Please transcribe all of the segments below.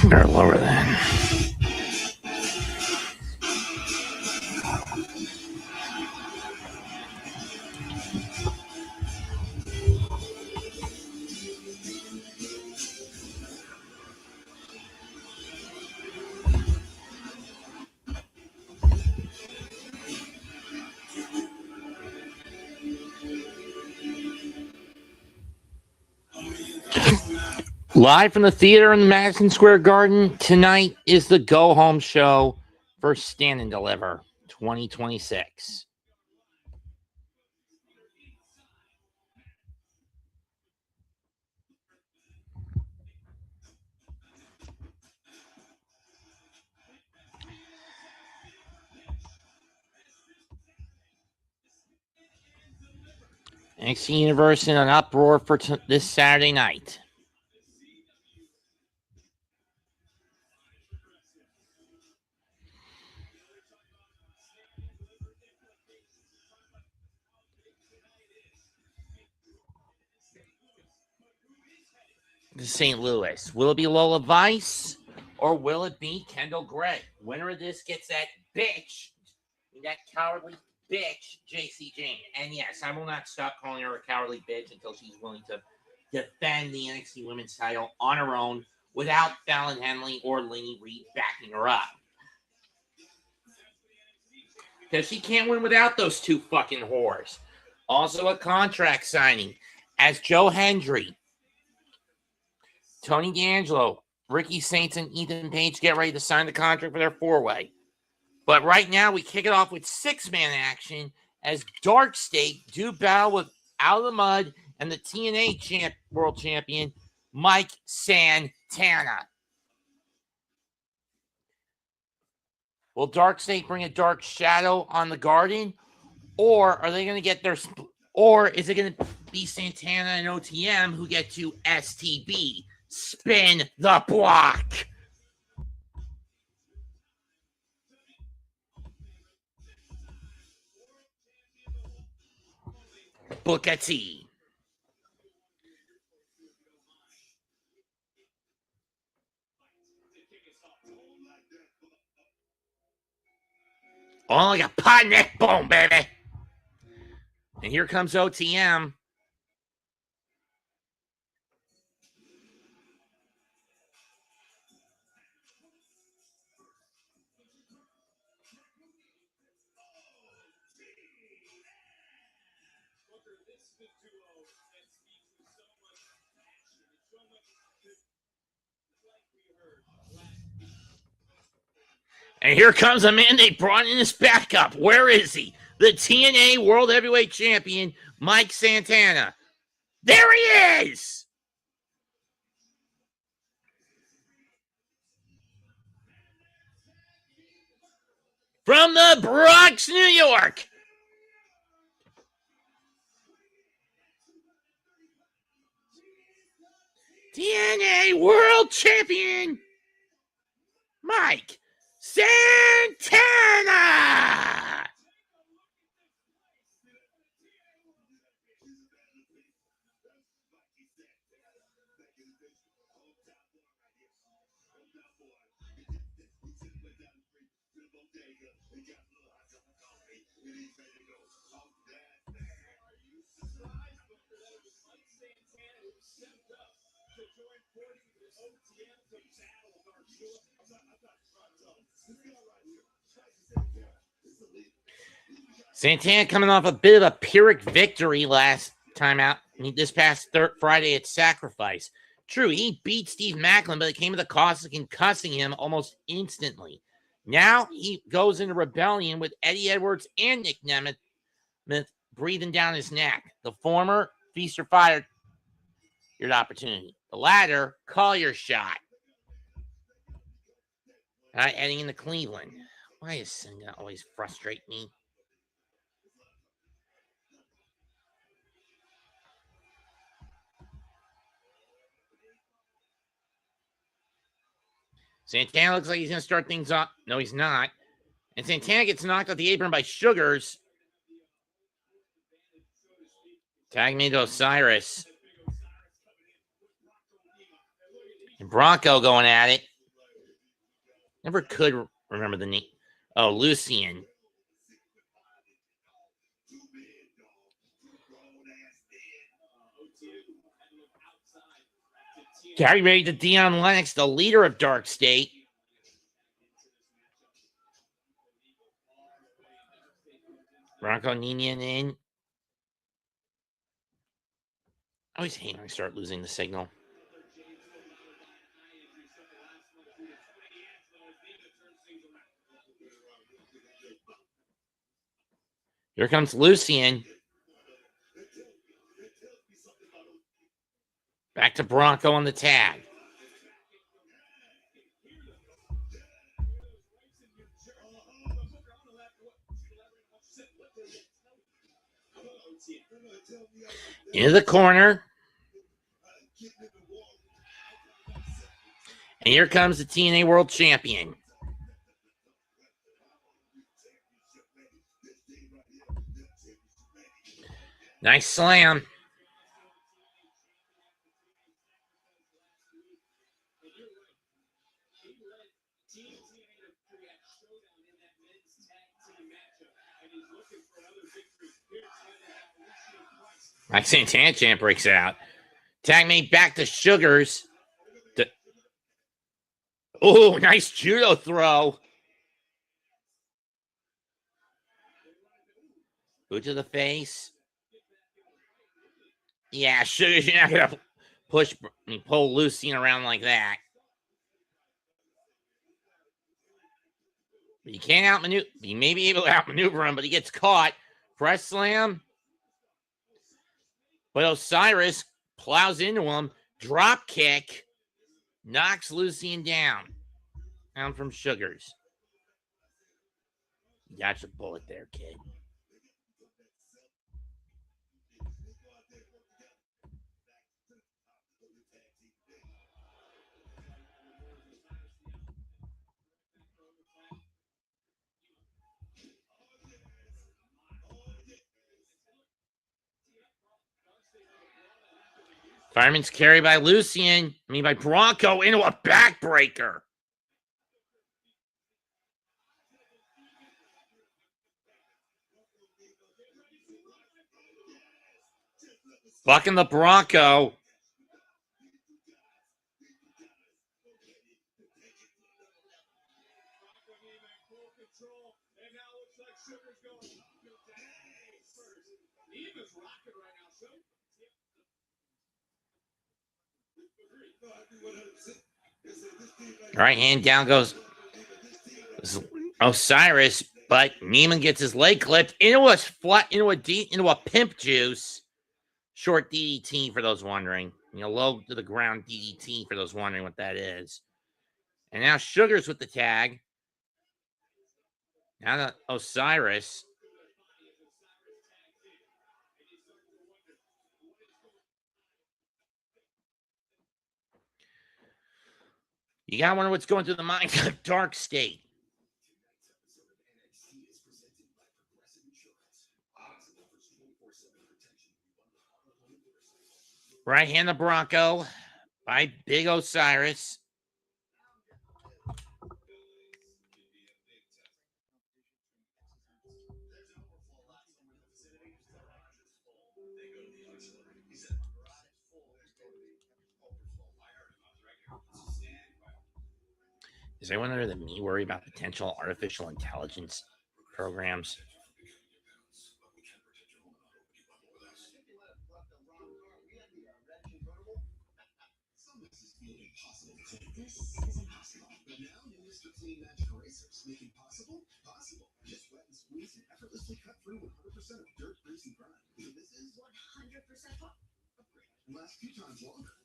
Better lower that. Live from the theater in the Madison Square Garden, tonight is the go-home show for Stand and Deliver 2026. NXT Universe in an uproar for this Saturday night. St. Louis. Will it be Lola Vice or will it be Kendall Grey? Winner of this gets that bitch, that cowardly bitch, Jacy Jayne. And yes, I will not stop calling her a cowardly bitch until she's willing to defend the NXT Women's title on her own without Fallon Henley or Lainey Reed backing her up. Because she can't win without those two fucking whores. Also a contract signing as Joe Hendry, Tony D'Angelo, Ricky Saints, and Ethan Page get ready to sign the contract for their four-way. But right now, we kick it off with six-man action as DarkState do battle with Out of the Mud and the TNA world champion, Mike Santana. Will DarkState bring a dark shadow on the Garden? Or are they going to get their... Or is it going to be Santana and OTM who get to STB? Spin the block. Booker T. Oh, like a pot neck bone, baby. And here comes OTM. And here comes a man they brought in his backup. Where is he? The TNA World Heavyweight Champion, Mike Santana. There he is! From the Bronx, New York. TNA World Champion, Mike Santana! Santana coming off a bit of a Pyrrhic victory last time out, this past Friday at Sacrifice. True, he beat Steve Macklin, but it came at the cost of concussing him almost instantly. Now he goes into rebellion with Eddie Edwards and Nick Nemeth breathing down his neck. The former, feast or fire, your opportunity. The latter, call your shot. Heading into Cleveland. Why is Santana always frustrate me? Santana looks like he's going to start things up. No, he's not. And Santana gets knocked off the apron by Sugars. Tag me to Osiris. And Bronco going at it. Never could remember the name. Oh, Lucian. Gary married to Dion Lennox, the leader of DarkState. Bronco Ninian in. I always hate when I start losing the signal. Here comes Lucian. Back to Bronco on the tag. Into the corner. And here comes the TNA World Champion. Nice slam. Like Santana champ breaks out. Tag made back to Sugars. Oh, nice judo throw. Boot to the face. Yeah, Sugars, you're not going to pull Lucian around like that. But you can't outmaneuver. You may be able to outmaneuver him, but he gets caught. Press slam. But Osiris plows into him. Drop kick. Knocks Lucian down. Down from Sugars. You got your bullet there, kid. Fireman's carry by Lucian. By Bronco into a backbreaker. Bucking the Bronco. Right hand down goes Osiris, but Neiman gets his leg clipped into a pimp juice. Short DDT for those wondering. Low to the ground DDT for those wondering what that is. And now Sugars with the tag. Now the Osiris. You gotta wonder what's going through the mind of DarkState. Right hand the Bronco by Big Osiris. Is anyone other than me worried about potential artificial intelligence programs?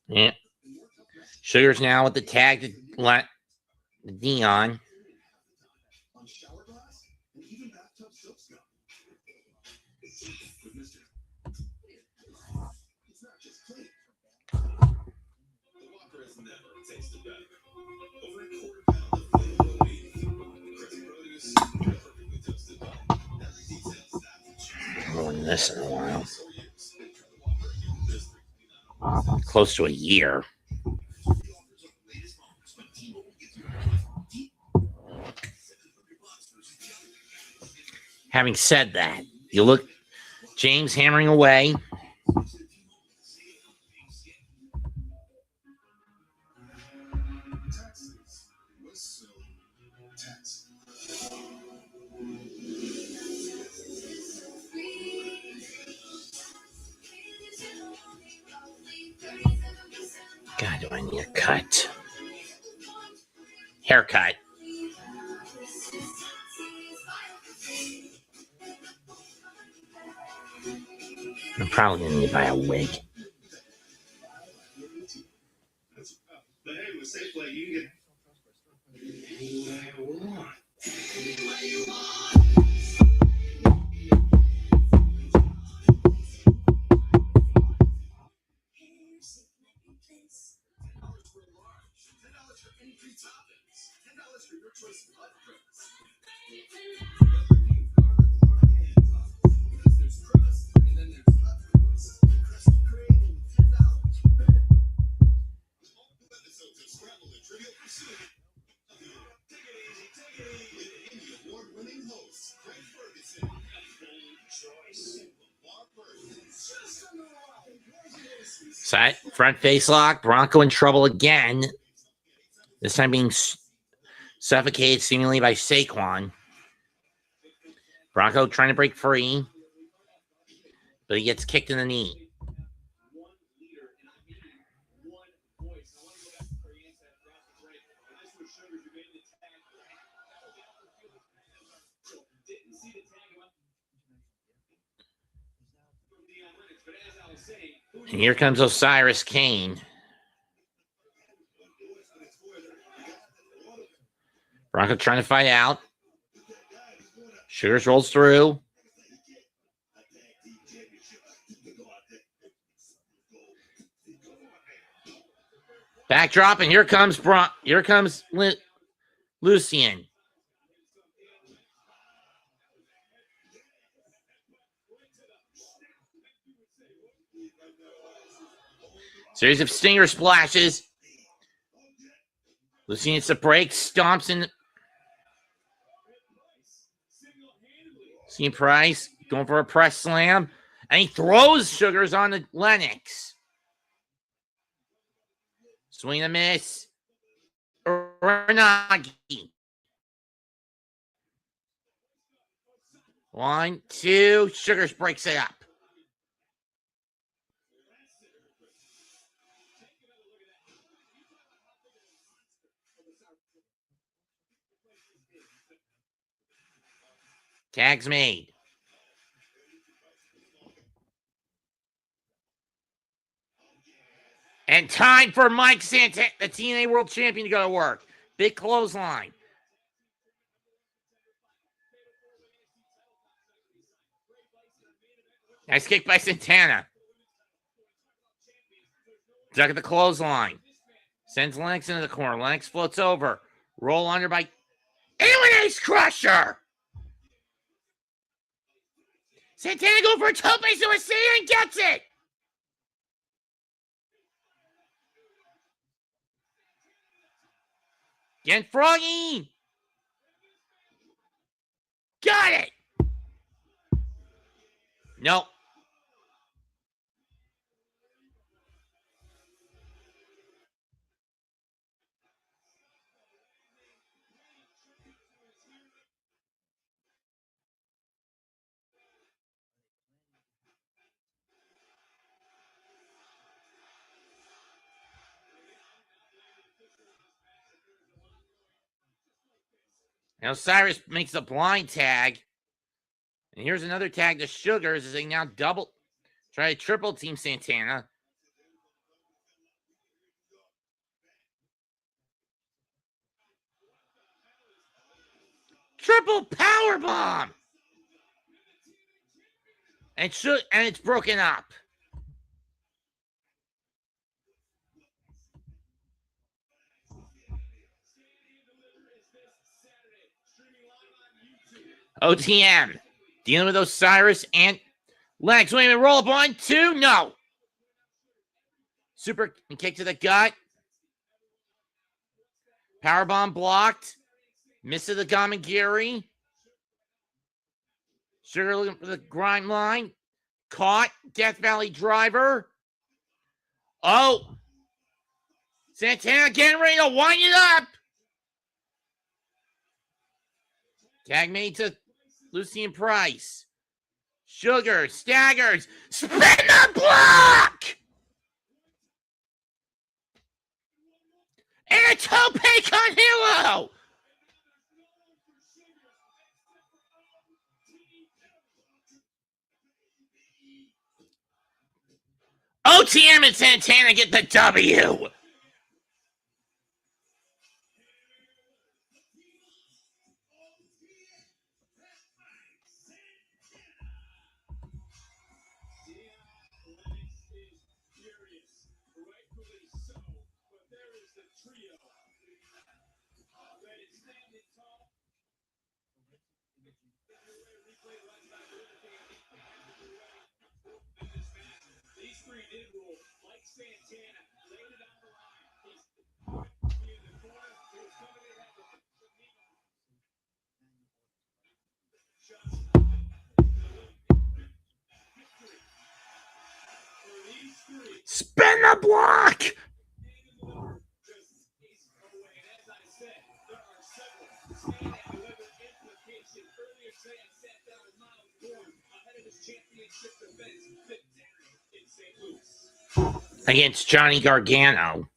Yeah. Sugars now with the tag to Dion. Doing this in a while. Close to a year. Having said that, you look, James hammering away. God, do I need a cut? Haircut. I'm probably going to need to buy a wig. Side front face lock. Bronco in trouble again. This time being suffocated seemingly by Saquon. Bronco trying to break free, but he gets kicked in the knee. And here comes Osiris Kane. Bronco trying to fight out. Sugars rolls through. Backdrop, and here comes Lucien. Series of stinger splashes. Lucien hits the break, stomps in. Lucien Price going for a press slam, and he throws Sugars on the Lennox. Swing and miss. Uranagi. 1, 2. Sugars breaks it up. Tag's made. And time for Mike Santana, the TNA World Champion, to go to work. Big clothesline. Nice kick by Santana. Duck at the clothesline. Sends Lennox into the corner. Lennox floats over. Roll under by Alien Ace Crusher. Santana go for a tope suicida and gets it. Again, Froggy. Got it. Nope. Now Cyrus makes a blind tag. And here's another tag to Sugars as they now try to triple team Santana. Triple power bomb. And it's broken up. OTM. Dealing with Osiris and Lennox. Wait a minute. Roll up 1, 2. No. Super kick to the gut. Powerbomb blocked. Misses the Gamagiri. Sugar looking for the grind line. Caught. Death Valley driver. Oh. Santana getting ready to wind it up. Tag made to Lucian Price. Sugar staggers. Spin the block. And a tope con hilo. OTM and Santana get the W. Spin the block. Against Johnny Gargano.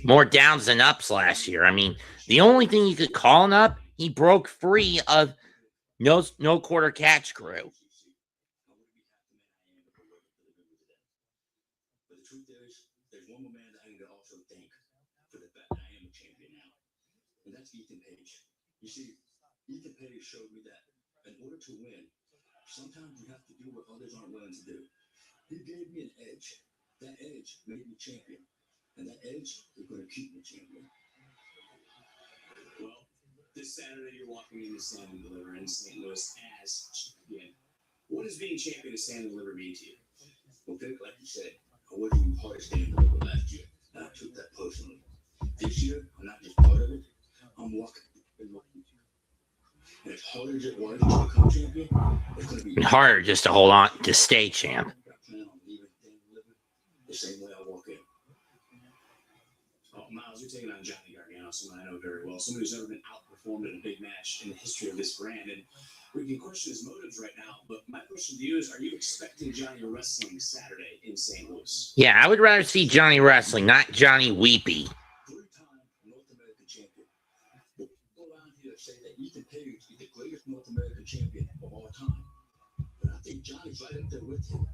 More downs than ups last year. I mean, the only thing you could call an up, he broke free of no quarter catch crew. You see, Ethan Page showed me that in order to win, sometimes you have to do what others aren't willing to do. He gave me an edge. That edge made me champion. And that edge is going to keep me champion. Well, this Saturday you're walking into Stand and Deliver in St. Louis as champion. What does being champion of Stand and Deliver mean to you? Well, Vic, like you said, I wasn't even part of Stand and Deliver last year. And I took that personally. This year, I'm not just part of it. I'm walking. And it's harder as it was to become champion. It's going to be harder just to hold on to stay champ. The same way I walk in. Oh, Miles, you're taking on Johnny Gargano, someone I know very well, someone who's never been outperformed in a big match in the history of this brand. And we can question his motives right now, but my question to you is, are you expecting Johnny wrestling Saturday in St. Louis? Yeah, I would rather see Johnny wrestling, not Johnny Weepy. Three-time North American champion. Go around here say that Ethan Page is the greatest North American champion of all time. But I think Johnny's right up there with him.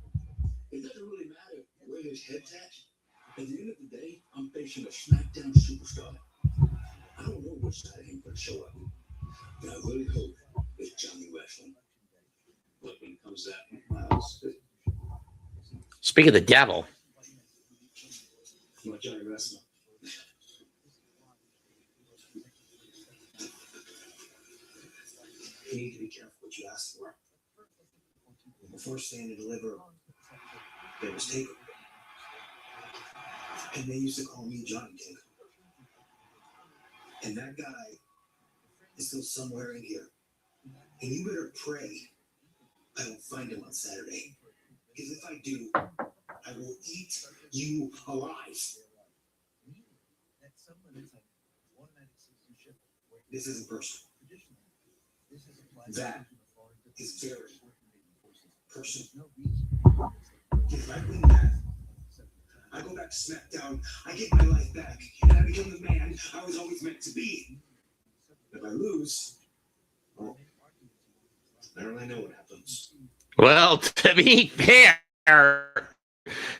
It doesn't really matter where his head's at. At the end of the day, I'm facing a SmackDown superstar. I don't know which side of him going to show up. But I really hope it's Johnny wrestling. But when it comes to that, Miles, Speak of the devil. I'm not Johnny wrestling. You need to be careful what you ask for. Before Stand and Deliver, there was Taker. And they used to call me Johnny Taker. And that guy is still somewhere in here. And you better pray I don't find him on Saturday. Because if I do, I will eat you alive. This isn't personal. That is very personal. If I win that, I go back to SmackDown, I get my life back, and I become the man I was always meant to be. If I lose, well, I don't really know what happens. Well, to be fair,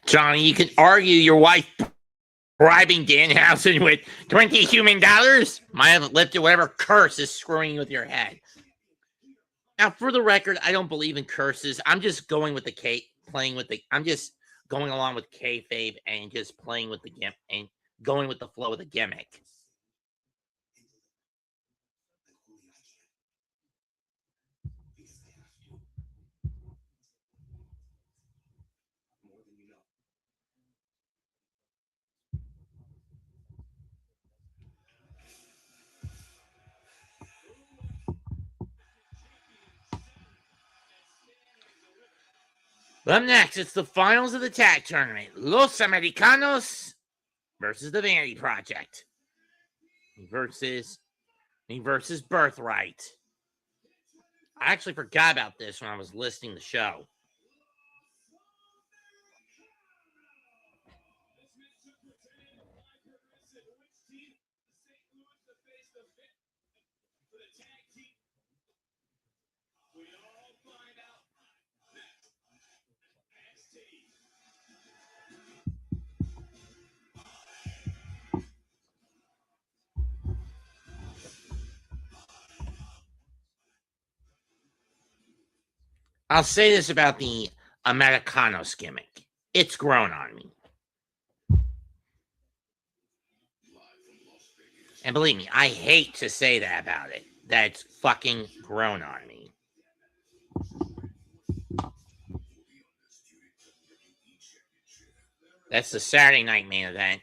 Johnny, you can argue your wife bribing Danhausen with $20 human might have lifted whatever curse is screwing you with your head. Now, for the record, I don't believe in curses. I'm just going with I'm just going along with kayfabe and just playing with the gimmick and going with the flow of the gimmick. But up next, it's the finals of the tag tournament. Los Americanos versus the Vanity Project. Versus Birthright. I actually forgot about this when I was listing the show. I'll say this about the Americanos gimmick. It's grown on me. And believe me, I hate to say that about it. That's fucking grown on me. That's the Saturday night main event.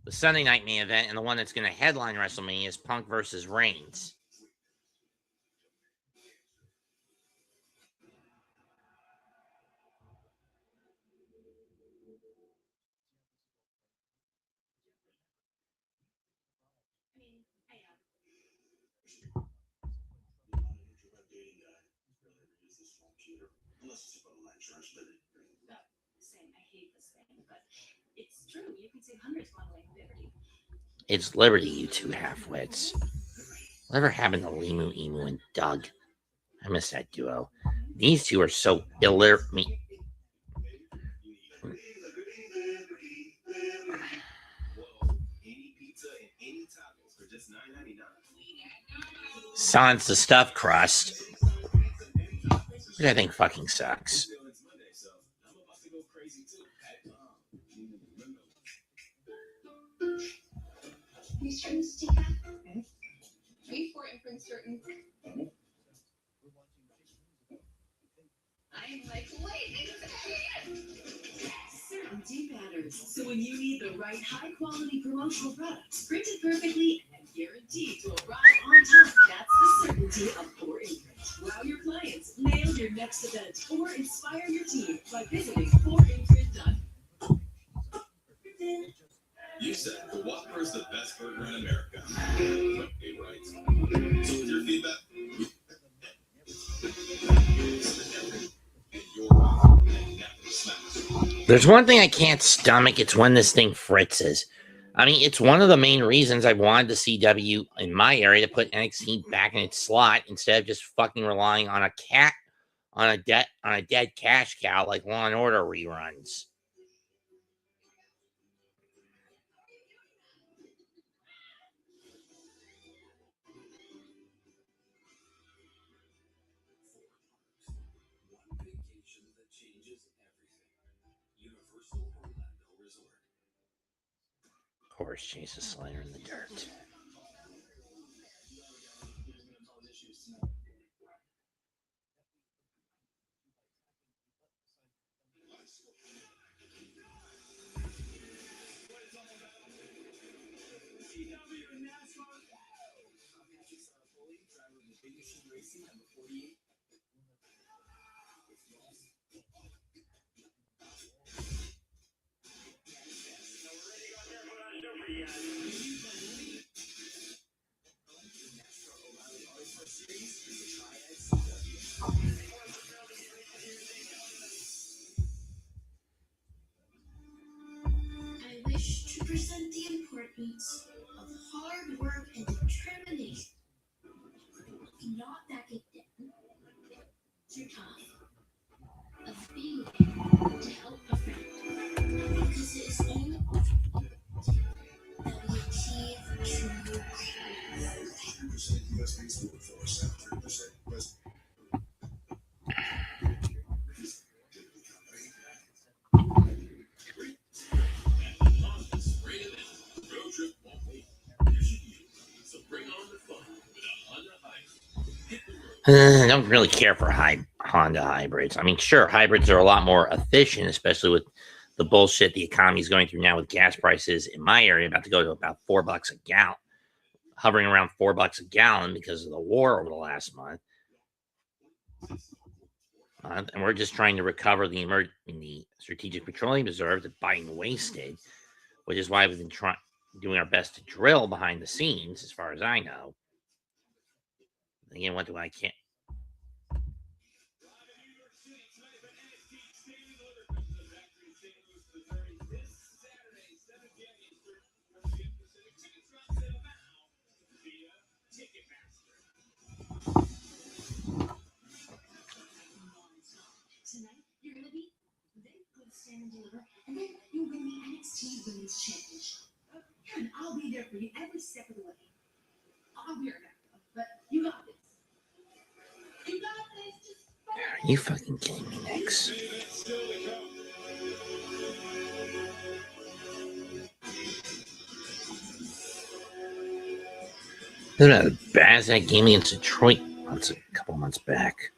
The Sunday night main event, and the one that's going to headline WrestleMania is Punk versus Reigns. It's Liberty, you two half-wits. Whatever happened to Limu, Emu, and Doug? I miss that duo. These two are so illiterate. Sans the stuffed crust, which I think fucking sucks. I'm like, wait, certainty matters. So when you need the right high-quality promotional products, printed perfectly and guaranteed to arrive on time, that's the certainty of 4 Imprint. Wow your clients, nail your next event, or inspire your team by visiting 4imprint.com. You said the Whopper is the best burger in America. Okay, right. So with your feedback, there's one thing I can't stomach. It's when this thing fritzes. I mean, it's one of the main reasons I wanted the CW in my area to put NXT back in its slot instead of just fucking relying on a dead cash cow like Law and Order reruns. Horse chases Slayer in the dirt. I wish to present the importance of hard work and determination. Do not back it down. Through time. Of being there to help a friend. Because it is only that we achieve true greatness. 100% US-based workforce, 100% US. I don't really care for Honda hybrids. I mean, sure, hybrids are a lot more efficient, especially with the bullshit the economy is going through now with gas prices in my area about to go to about $4 a gallon, hovering around $4 a gallon because of the war over the last month. And we're just trying to recover the strategic petroleum reserve that Biden wasted, which is why we've been doing our best to drill behind the scenes, as far as I know. Again, what do I can't? Tonight, you're gonna be good, stand and deliver, and then you'll win the NXT Women's Championship. And I'll be there for you every step of the way. I'll be your back, but you got this. You got this. Just Are you fucking kidding me, Nix? Isn't that as bad as that game against Detroit a couple months back?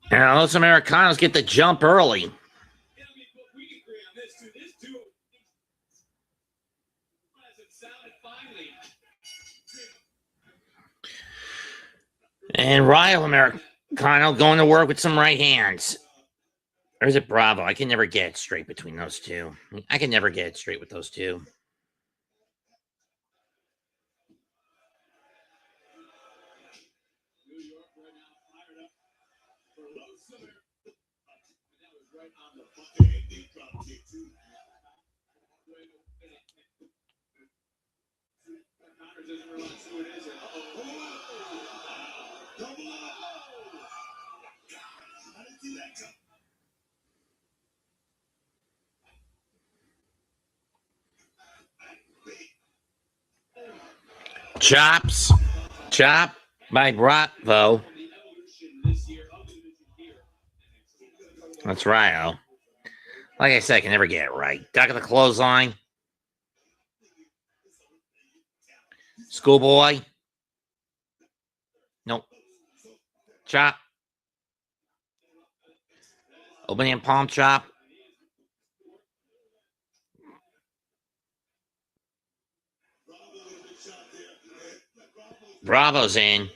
Now, those Americanos get the jump early. And Ryo Americano going to work with some right hands. Or is it Bravo? I can never get it straight between those two. I can never get it straight with those two. Chop by Bravo. That's Ryo. Like I said, I can never get it right. Duck of the clothesline. Schoolboy. Nope. Chop. Opening palm chop. Bravo's in.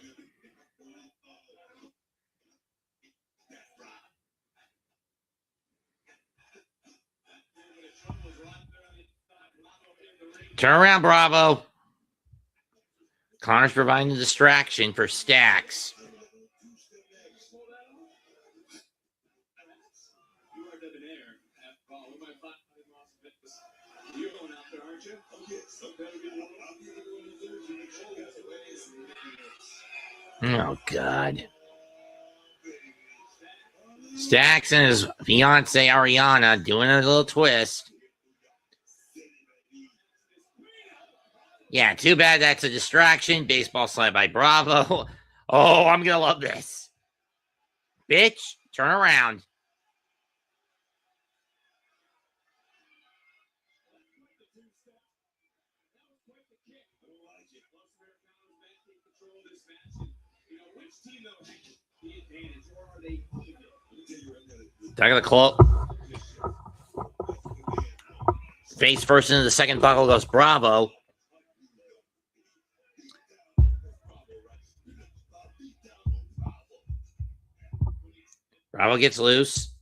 Turn around, Bravo. Connor's providing the distraction for Stacks. Oh, God. Stacks and his fiance Ariana doing a little twist. Yeah, too bad that's a distraction. Baseball slide by Bravo. Oh, I'm going to love this. Bitch, turn around. Back of the cloak. Face first into the second buckle goes Bravo. Bravo gets loose.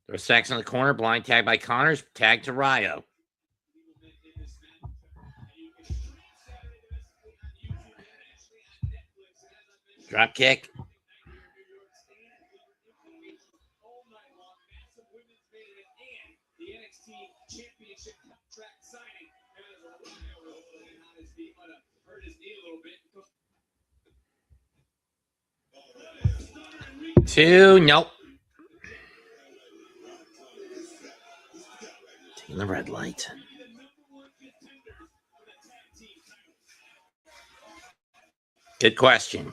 There's Stacks in the corner. Blind tag by Connors. Tag to Ryo. Drop kick. Two. Nope. Taking the red light. Good question.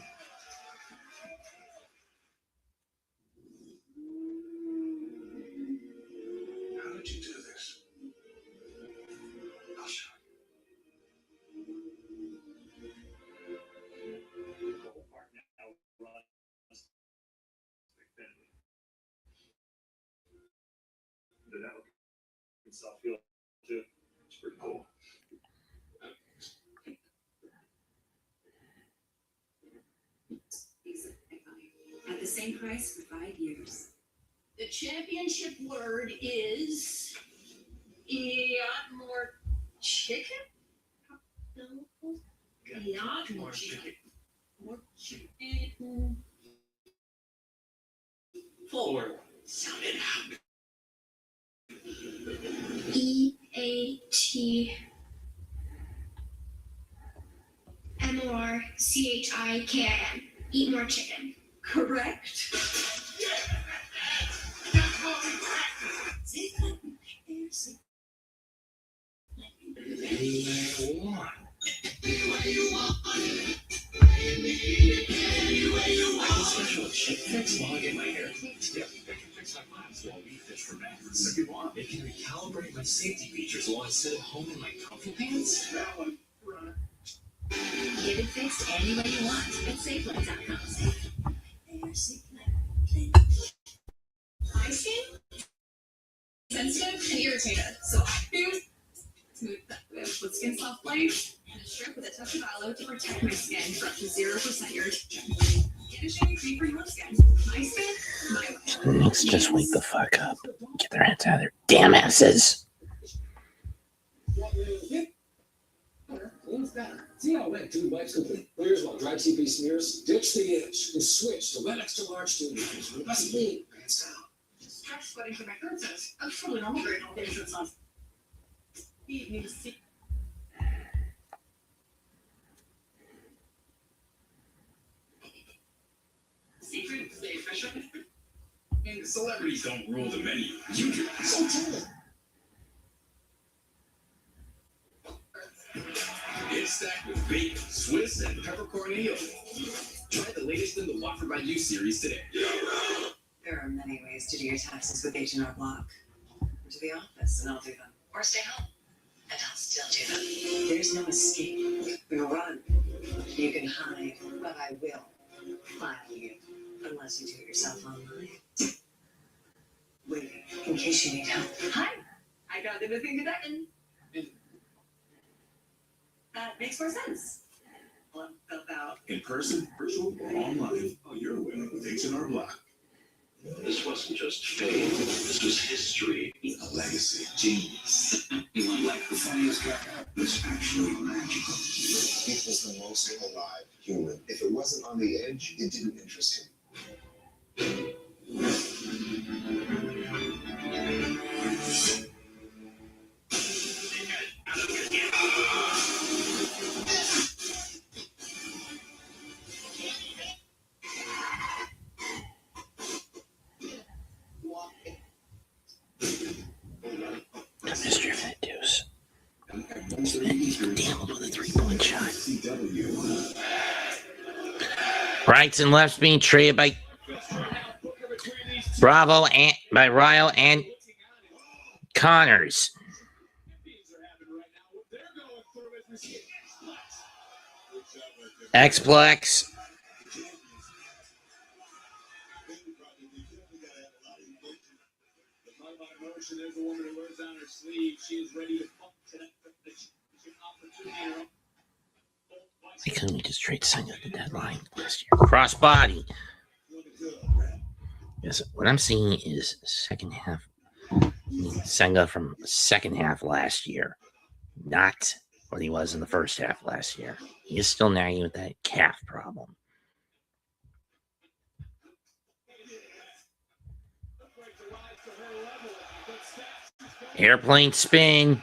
How did you do this? I'll show himself feel too. It's pretty cool. At the same price for 5 years. The championship word is more chicken? No. More chicken. More chicken. 4. Sound it out. EATMORCHIKIN. Eat more chicken. Correct. Special chip fix while I get my hair fixed. Yep, I can fix my glass while we fish for bags. If you want, it can recalibrate my safety features while I sit at home in my comfy pants. That one. Get it fixed any way you want at SafeLight.com. My skin? Sensitive and irritated, so I use smooth with Skin Soft Life and a strip with a touch of aloe to protect my skin for up to 0% irritation. Get a shiny cream for your skin. My skin, my way. Let's just wake the fuck up. Get their hands out of their damn asses. See how wet dude wipes complete. Here's one. Dry TP smears. Ditch the edge and switch to wet extra large dude wipes. For the best clean. Hands down. Stretch sweating for my curves. That's totally normal during all days. It's not. You need to see. Secret, stay fresh. And celebrities don't rule the menu. You do. Santana. It's stacked with bacon, Swiss, and peppercorn ale. Try the latest in the Waffle by You series today. There are many ways to do your taxes with H&R Block. Come to the office and I'll do them. Or stay home and I'll still do them. There's no escape. We'll run. You can hide, but I will file you. Unless you do it yourself online. Waiting in case you need help. Hi, I got everything today. That makes more sense. About In person, virtual, or online. Oh, you're winning with H&R Block. This wasn't just fame, this was history. A legacy. Genius. You want like the funniest guy? It's actually magical. He was the most alive human. If it wasn't on the edge, it didn't interest him. The mystery of that deuce. Damn with a 3-point shot. Rights and lefts being traded by Bravo and by Ryo and Connors. Xplex. There's a woman who wears on her sleeve. She is ready to pump to that opportunity. Why couldn't we just trade Senga at the deadline last year? Crossbody. Yes, what I'm seeing is second half. Senga from second half last year, not what he was in the first half last year. He is still nagging with that calf problem. Airplane spin.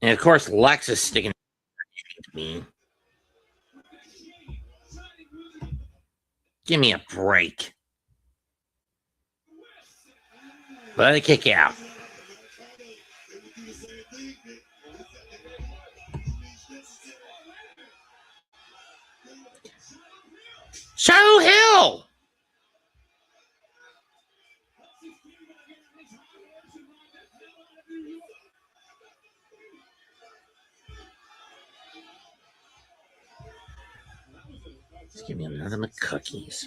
And of course, Lex is sticking to me. Give me a break. Let it kick out. Shadow Hill. Just give me another McCookies.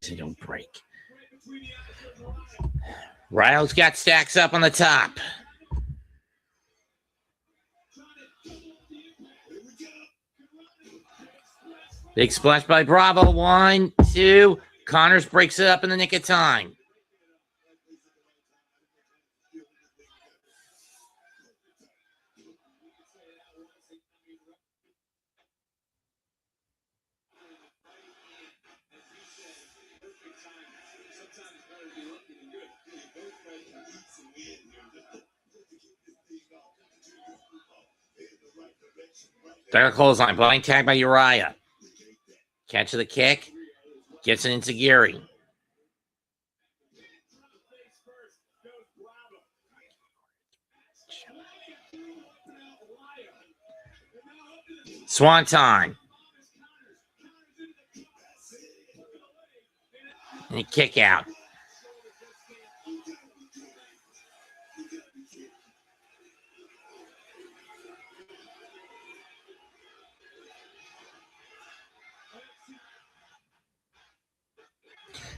They don't break. Ryle's got stacks up on the top. Big splash by Bravo. 1, 2. Connors breaks it up in the nick of time. Dark clothesline. Blind tag by Uriah. Catch of the kick. Gets it into Geary. Swanton. And a kick out.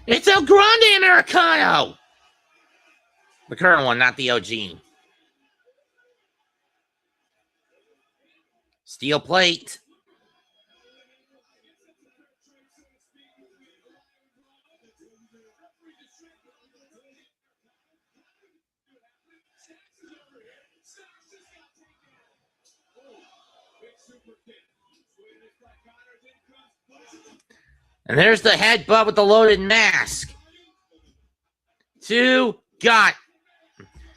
It's El Grande Americano. The current one, not the OG. Steel plate. And there's the headbutt with the loaded mask. 2, got.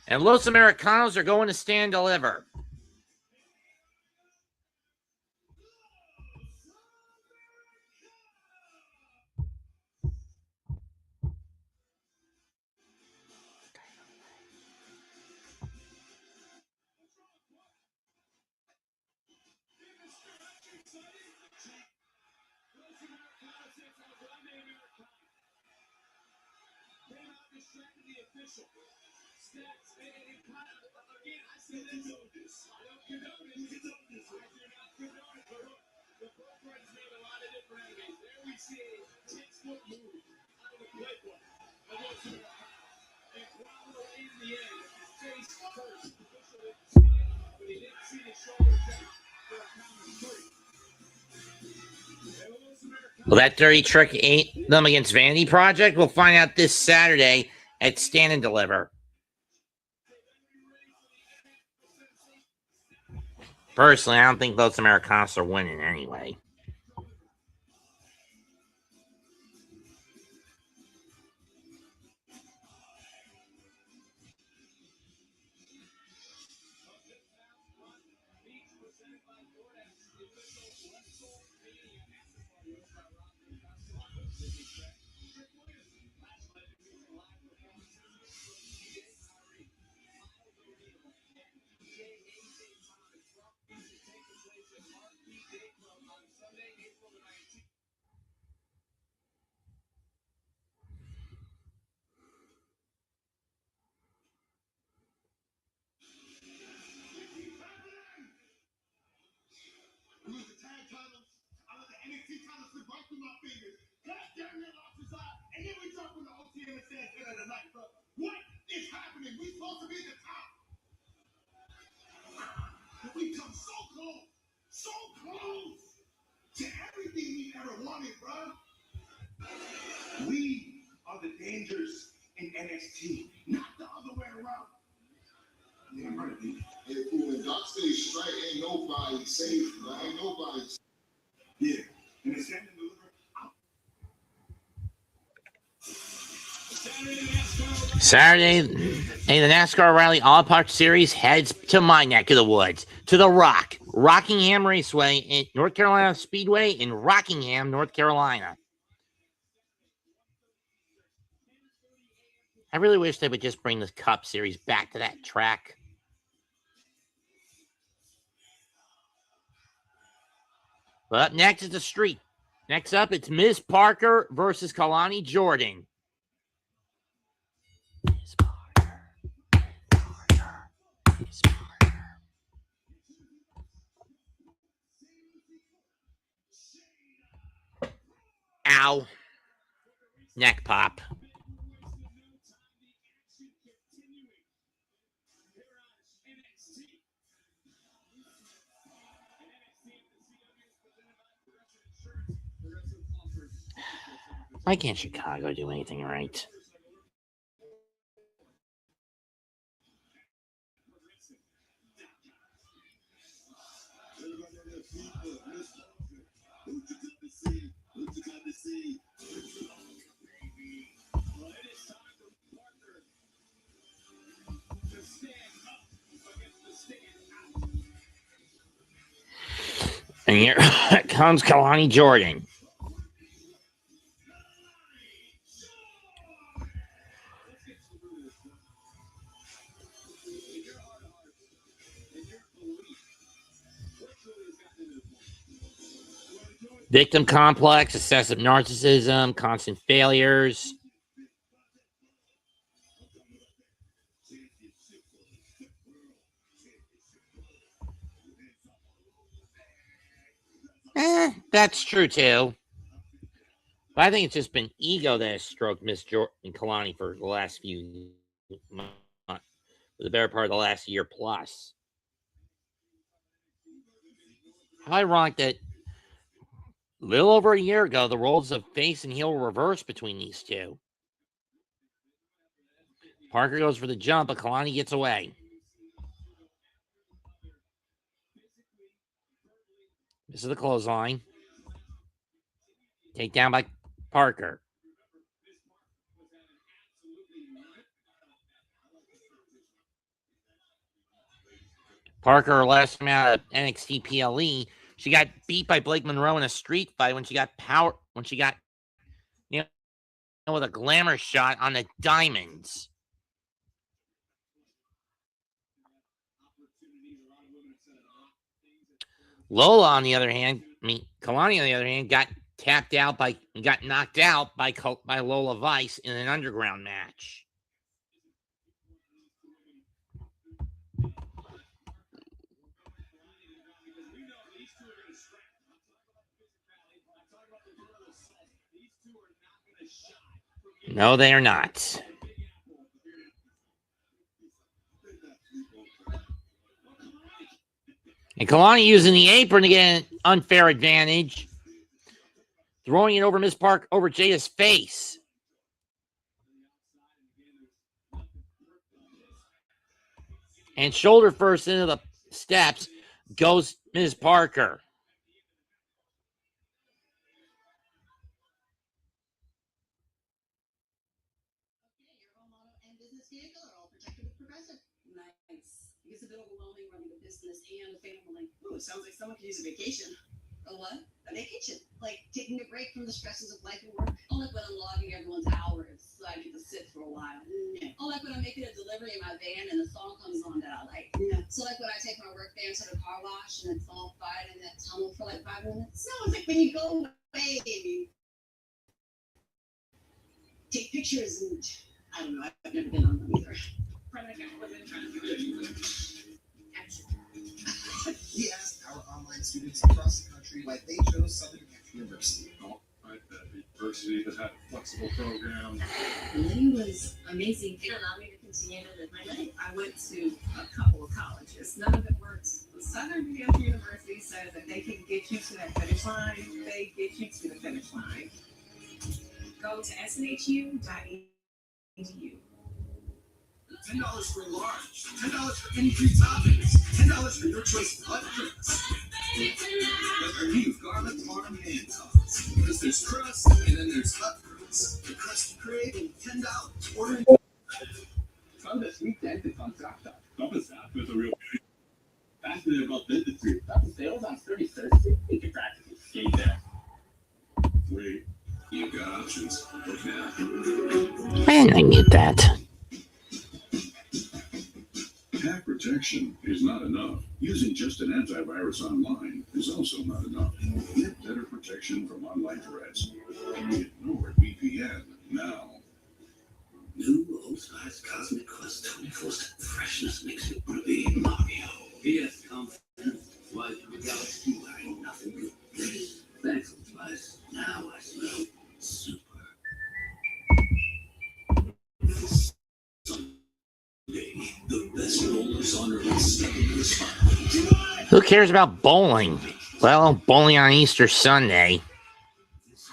And Los Americanos are going to stand deliver. Well, that dirty trick ain't them against Vanity Project. We'll find out this Saturday at Stand and Deliver. Personally, I don't think Los Americanos are winning anyway. NXT title slip right through my fingers. God damn it, lost his eye. And then we jump on the OT and say at the end of the night, bro. What is happening? We supposed to be at the top. We come so close to everything we ever wanted, bro. We are the dangers in NXT, not the other way around. Yeah, right, dude. Hey, fool, when DarkState strike, ain't nobody safe, bro. Ain't nobody safe. Yeah. And the Stand and Deliver. Saturday, the NASCAR Rally All Park Series heads to my neck of the woods, to the Rock, Rockingham Raceway in North Carolina Speedway in Rockingham, North Carolina. I really wish they would just bring the Cup Series back to that track. But up next is the street. Next up, it's Ms. Parker versus Kelani Jordan. Ms. Parker. Ms. Parker. Ow. Neck pop. Why can't Chicago do anything right? And here comes Kelani Jordan. Victim complex, excessive narcissism, constant failures. That's true too. But I think it's just been ego that has stroked Miss Jordan and Kelani for the last few months, for the better part of the last year plus. How ironic that a little over a year ago, the roles of face and heel were reversed between these two. Parker goes for the jump, but Kelani gets away. This is the clothesline. Takedown by Parker. Parker, last time out of NXT PLE, she got beat by Blake Monroe in a street fight when she got with a glamour shot on the diamonds. Lola, on the other hand, Kelani, on the other hand, got knocked out by Lola Vice in an underground match. No, they are not. And Kelani using the apron to get an unfair advantage, throwing it over Miss Park over Jaida's face. And shoulder first into the steps goes Ms. Parker. It's a bit overwhelming running a business and a family. Oh, it sounds like someone could use a vacation. A what? A vacation. Like taking a break from the stresses of life and work. I like when I'm logging everyone's hours so I get to sit for a while. Yeah. I like when I'm making a delivery in my van and the song comes on that I like. Yeah. So like when I take my work van to the car wash and it's all quiet in that tunnel for like 5 minutes. No, it's like when you go away and you take pictures and I don't know, I've never been on them either. We asked our online students across the country why they chose Southern University. University that had a flexible program. It was amazing. It allowed me to continue to live my life. I went to a couple of colleges. None of it worked. Southern University says that they can get you to that finish line. They get you to the finish line. Go to snhu.edu. $10 for large, $10 for any 3 toppings, $10 for your choice of butt drinks. But our new garlic parm hand toss. Because there's crust and then there's hot crust. The crust you crave and $10. Order. Found a sweet dentist on TikTok. Double staff with a real fascinated about dentistry. Double sales on 33rd Street. You can practically skate there. Wait, you've got options. Look now. And I mute that. Hack protection is not enough. Using just an antivirus online is also not enough. Get better protection from online threats. Get NordVPN now. New Old Spice Cosmic Quest 24/7 freshness makes you want to be Mario. Yes, confidence. Why you got you ain't nothing good. Thanks, Old Spice. Now I smell Who cares about bowling? Well, bowling on Easter Sunday. This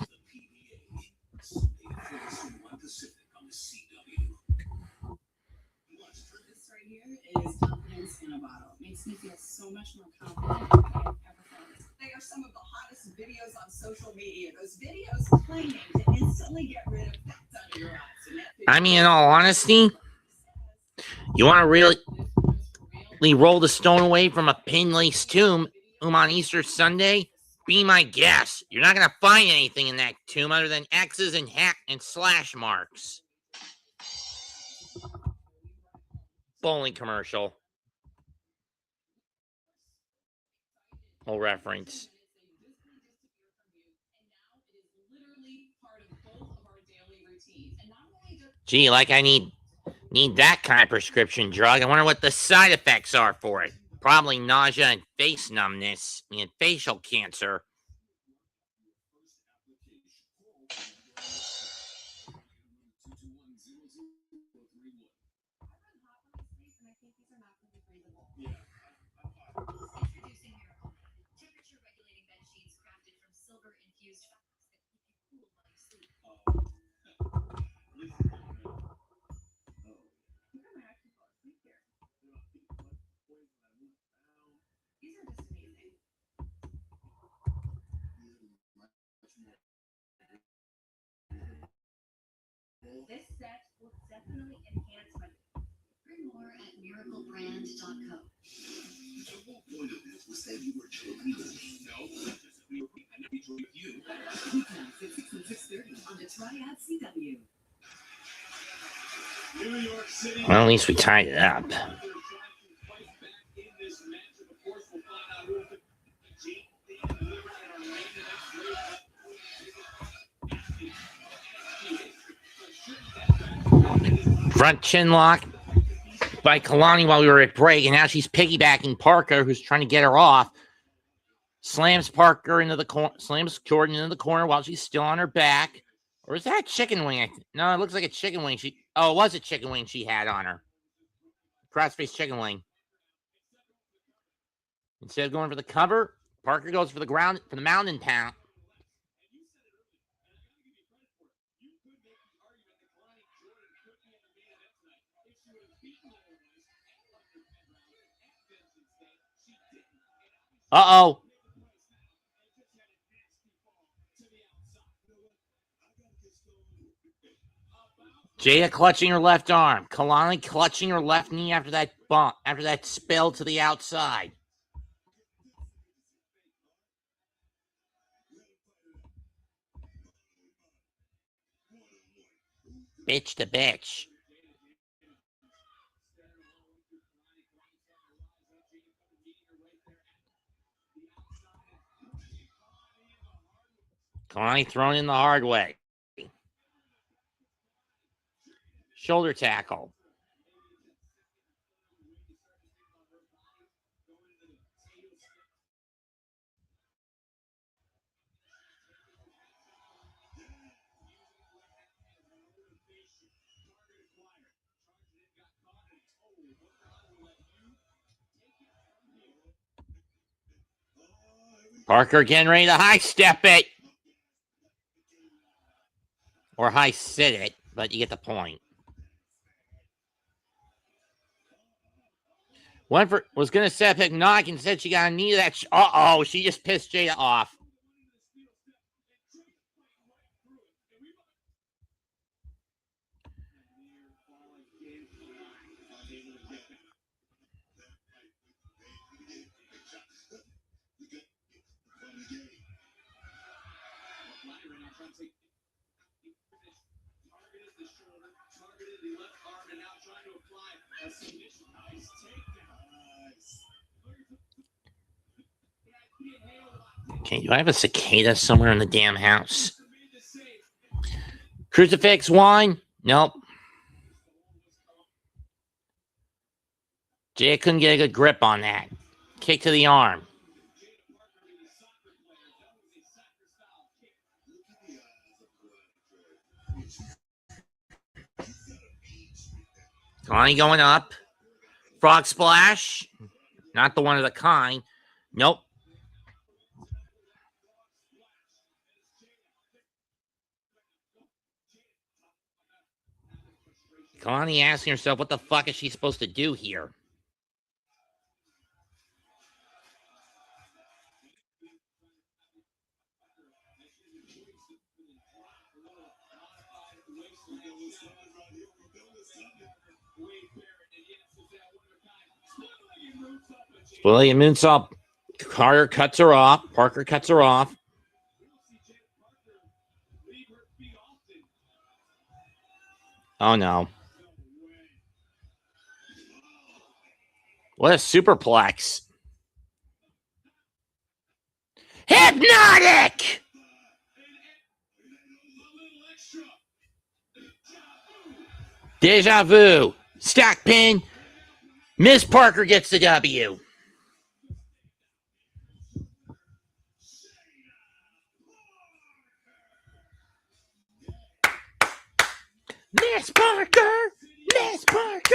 right here is confidence in a bottle. Makes me feel so much more confident than I've ever felt. They are some of the hottest videos on social media. Those videos claiming to instantly get rid of fats under your eyes. I mean, in all honesty, you want to really roll the stone away from a pin-laced tomb on Easter Sunday? Be my guest. You're not going to find anything in that tomb other than X's and slash marks. Bowling commercial. Whole reference. Gee, like I need that kind of prescription drug. I wonder what the side effects are for it. Probably nausea and face numbness and facial cancer. This set will definitely enhance my. Learn more at miraclebrand.co. The whole point of this was that you were cheerleaders. No, I never joined you. Weeknights at 6 and 6:30 on the Triad CW. New York City. Well, at least we tied it up. Front chin lock by Kelani while we were at break, and now she's piggybacking Parker, who's trying to get her off. Slams Parker into the corner, slams Jordan into the corner while she's still on her back. Or is that a chicken wing? No, it looks like a chicken wing. It was a chicken wing she had on her. Crossface chicken wing. Instead of going for the cover, Parker goes for the mountain pound. Uh-oh. Jaida clutching her left arm. Kelani clutching her left knee after that bump, after that spill to the outside. Bitch to bitch. Kelani thrown in the hard way. Shoulder tackle. Parker getting ready to high step it. Or high sit it, but you get the point. Was going to set up Hypnotic and said she got a knee to that. Uh-oh, she just pissed Jaida off. Okay, do I have a cicada somewhere in the damn house? Crucifix one? Nope. Jaida couldn't get a good grip on that. Kick to the arm. Kelani going up. Frog splash. Not the one of the kind. Nope. Kelani asking herself, what the fuck is she supposed to do here? William moonsault. Carter cuts her off. Parker cuts her off. Oh, no. What a superplex. Hypnotic! Deja vu. Stack pin. Miss Parker gets the W. Miss Parker! Miss Parker!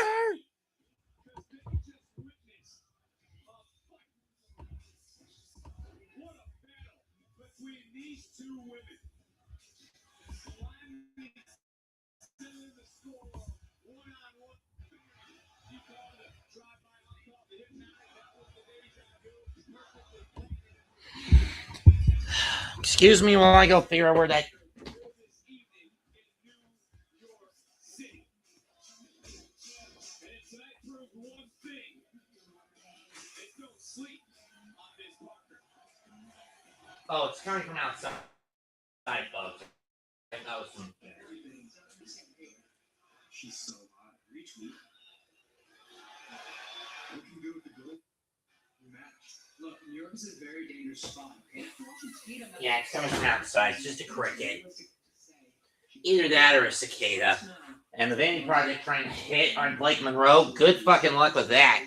Excuse me while I go figure out where that... Oh, it's coming from outside, folks. That was some... She's so hot. Reach me. What can you do with the girl? Match. Look, New York is a very dangerous spot. Yeah, it's coming from outside. It's just a cricket. Either that or a cicada. And the Vanity Project trying to hit on Blake Monroe. Good fucking luck with that.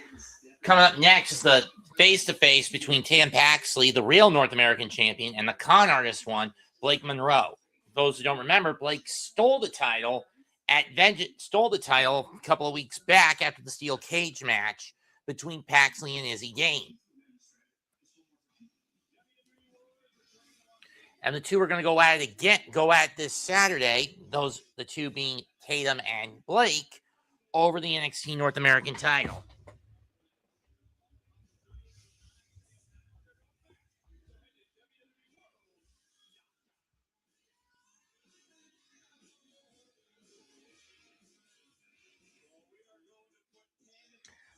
Coming up next is the face-to-face between Tatum Paxley, the real North American champion, and the con artist one, Blake Monroe. Those who don't remember, Blake stole the title a couple of weeks back after the steel cage match between Paxley and Jacy Jayne. And the two are going to go at it this Saturday, the two being Tatum and Blake, over the NXT North American title.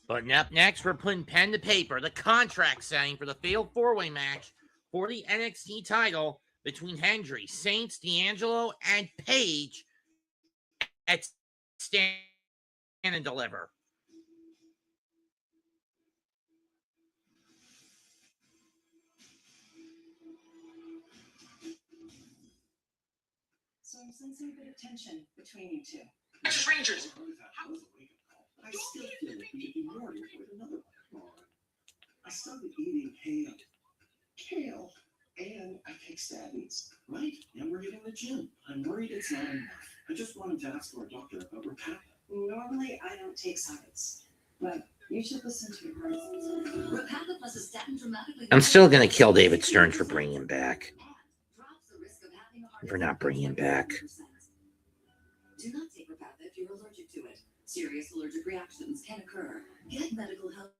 But up next, we're putting pen to paper, the contract signing for the fatal four-way match for the NXT title between Hendry, Saints, D'Angelo, and Paige at Stand and Deliver. So I'm sensing a bit of tension between you two. Strangers. I still feel like we could be more with another one. I started eating ham, kale, and I take statins, right? And we're hitting the gym. I'm worried it's not enough. I just wanted to ask our doctor about Repatha. Normally, I don't take sides, but you should listen to your heart. Repatha plus a statin dramatically. I'm still going to kill David Stearns for bringing him back. For not bringing him back. Do not take Repatha if you're allergic to it. Serious allergic reactions can occur. Get medical help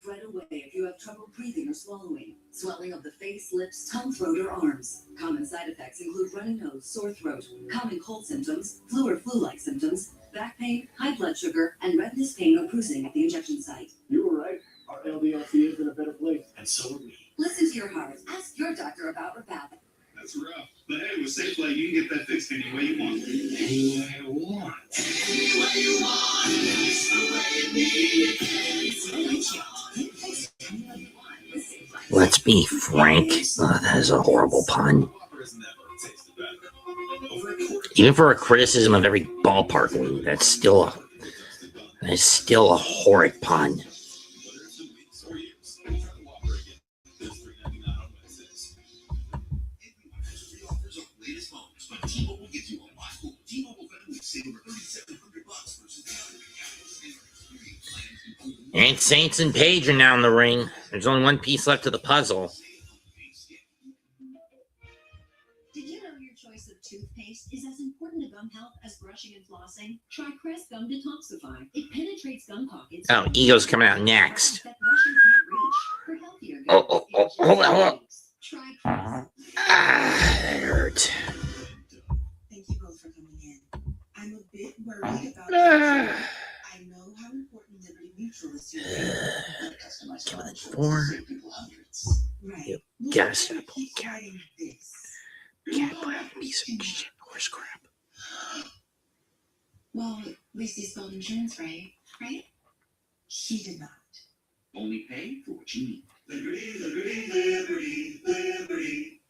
right away if you have trouble breathing or swallowing, swelling of the face, lips, tongue, throat, or arms. Common side effects include runny nose, sore throat, common cold symptoms, flu or flu-like symptoms, back pain, high blood sugar, and redness, pain, or bruising at the injection site. You were right. Our LDLC is in a better place, and so are we. Listen to your heart. Ask your doctor about Repatha. That's rough. But hey, with Safe Flight, you can get that fixed any way you want. Any way I want. Any way you want. It's the way you need it. Let's be frank. That is a horrible pun. Even for a criticism of every ballpark league, that's still a horrid pun. And Saints and Paige are now in the ring. There's only one piece left of the puzzle. Did you know your choice of toothpaste is as important to gum health as brushing and flossing? Try Crest Gum Detoxify. It penetrates gum pockets. Oh, Ego's coming out next. That brushing can't reach for healthier gum. Oh, hold on. Try Crest. That hurt. Thank you both for coming in. I'm a bit worried about I know how important Liberty Mutual is to you. Give it 4. Right. You Look gotta at stop you keep cat. writing this. Cat crap, piece of shit, horse crap. Well, at least he spelled insurance right, right? He did not. Only pay for what you need. Liberty, liberty, liberty, liberty.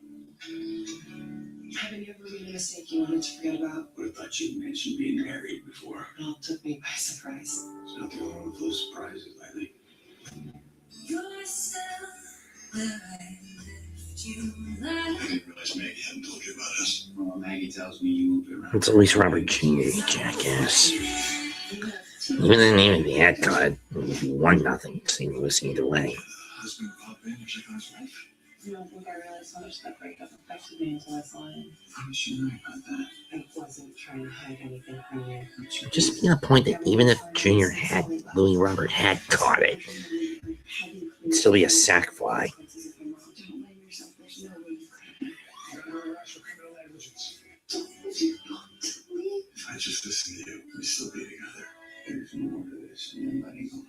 Haven't you ever made a mistake you wanted to forget about? I thought you mentioned being married before. It all took me by surprise. It's not the only one of those surprises, I think. You're still where I left you I didn't realize Maggie hadn't told you about us. Well, Maggie tells me you moved around. It's always Robert Jr., you jackass. Even the name of the ad card, it'd be 1-0. St. Louis either way. Husband pop in or check on his wife? I don't think I realized how much that breakup affected me until I saw him. I'm sure about that. I wasn't trying to hide anything from you. Just making a point that even if Junior had, Louis Robert had caught it, it'd still be a sack fly. Don't blame yourself. There's no way you could. If I just listen to you, we'd still be together. There's more to this than you're letting on.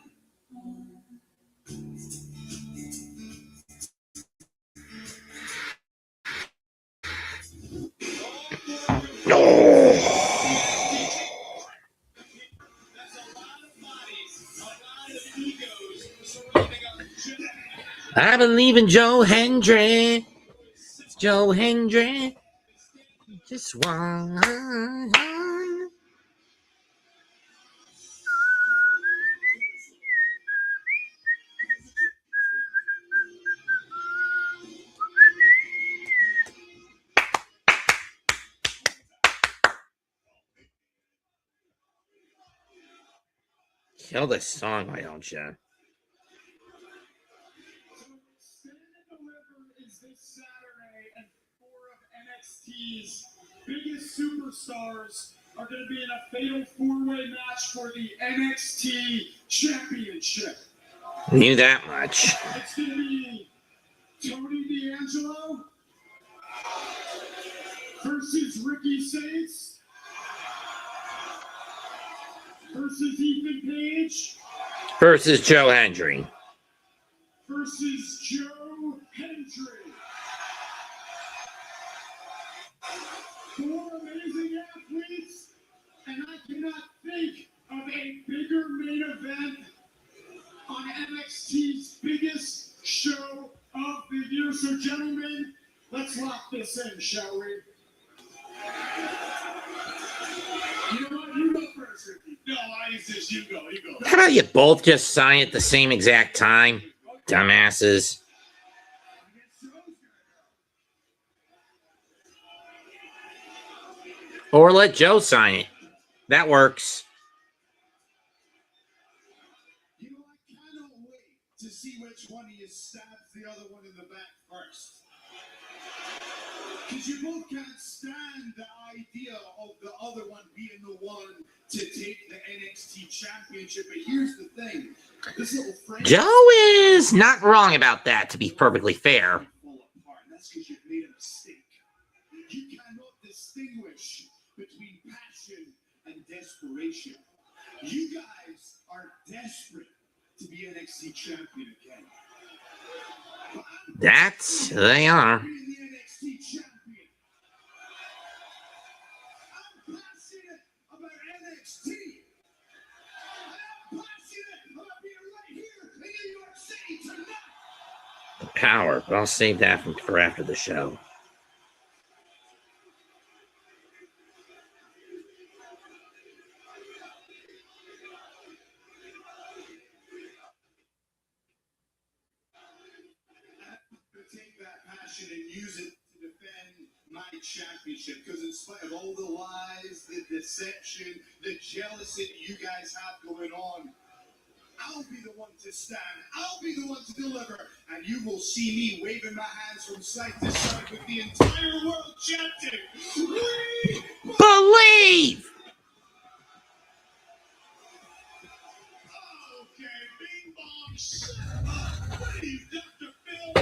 I believe in Joe Hendry. Joe Hendry. Just one. Kill this song, why don't you? Is this Saturday, and 4 of NXT's biggest superstars are going to be in a fatal 4-way match for the NXT Championship. Knew that much. It's going to be Tony D'Angelo versus Ricky Saints versus Ethan Page Versus Joe Hendry. versus Joe Hendry. 4 amazing athletes, and I cannot think of a bigger main event on NXT's biggest show of the year. So, gentlemen, let's lock this in, shall we? You know what? You go first, Ricky. No, I insist. You go. You go. How about you both just sign at the same exact time? Dumbasses. Or let Joe sign it. That works. You know, I cannot wait to see which one of you stabs the other one in the back first. Because you both can't stand the idea of the other one being the one to take the NXT Championship. But here's the thing. This little friend Joe is not wrong about that, to be perfectly fair. fall apart. That's because you've made a mistake. You cannot distinguish between passion and desperation. You guys are desperate to be NXT champion again. But That's they are. I'm being the NXT champion. I'm passionate about NXT. I'm passionate about being right here in New York City tonight. Power, but I'll save that for after the show. To take that passion and use it to defend my championship, because in spite of all the lies, the deception, the jealousy that you guys have going on, I'll be the one to stand. I'll be the one to deliver. And you will see me waving my hands from side to side with the entire world chanting, "We believe!" Okay, bing bong, shut up. Please, Dr. Phil.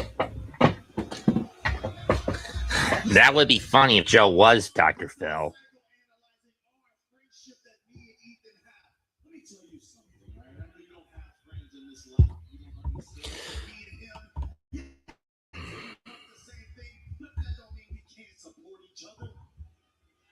That would be funny if Joe was Dr. Phil. Let me tell you something, right? I know you don't have friends in this life. You don't understand me and him. The same thing, but that don't mean we can't support each other.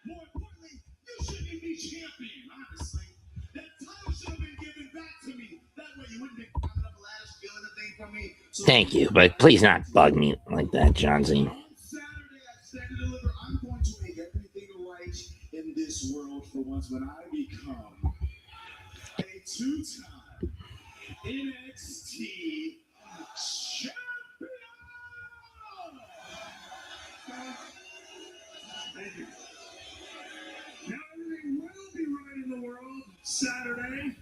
More importantly, you shouldn't be champion, honestly. That title should have been given back to me. That way you wouldn't be climbing up a ladder stealing the thing from me. So Thank you, but please not bug me like that, Johnsy. on Saturday at Stand and Deliver, I'm going to make everything right in this world for once when I become a two-time NXT champion. Thank you. Now everything will be right in the world Saturday.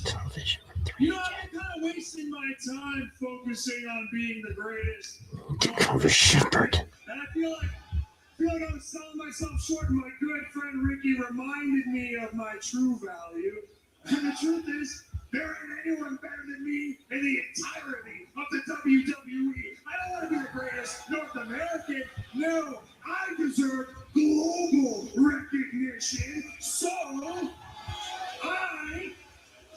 Television from 3 You know, I've been kind of wasting my time focusing on being the greatest. to cover Shepherd. And I feel like I was selling myself short, and my good friend Ricky reminded me of my true value. And the truth is, there ain't anyone better than me in the entirety of the WWE. I don't want to be the greatest North American. No, I deserve global recognition. So, I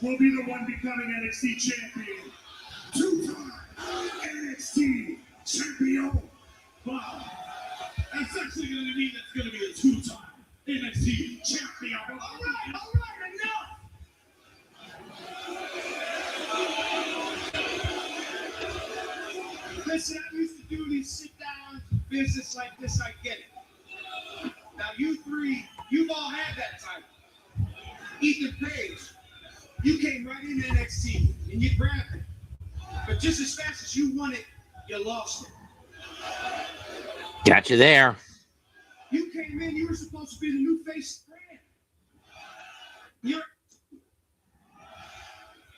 will be the one becoming NXT champion. Two-time NXT champion. Wow. That's actually going to mean that's going to be a two-time NXT champion. All right, enough. Listen, I used to do these sit-down business like this. I get it. Now, you three, you've all had that title. Ethan Page, you came right into NXT and you grabbed it. But just as fast as you won it, you lost it. Got you there. You came in, you were supposed to be the new face brand. You're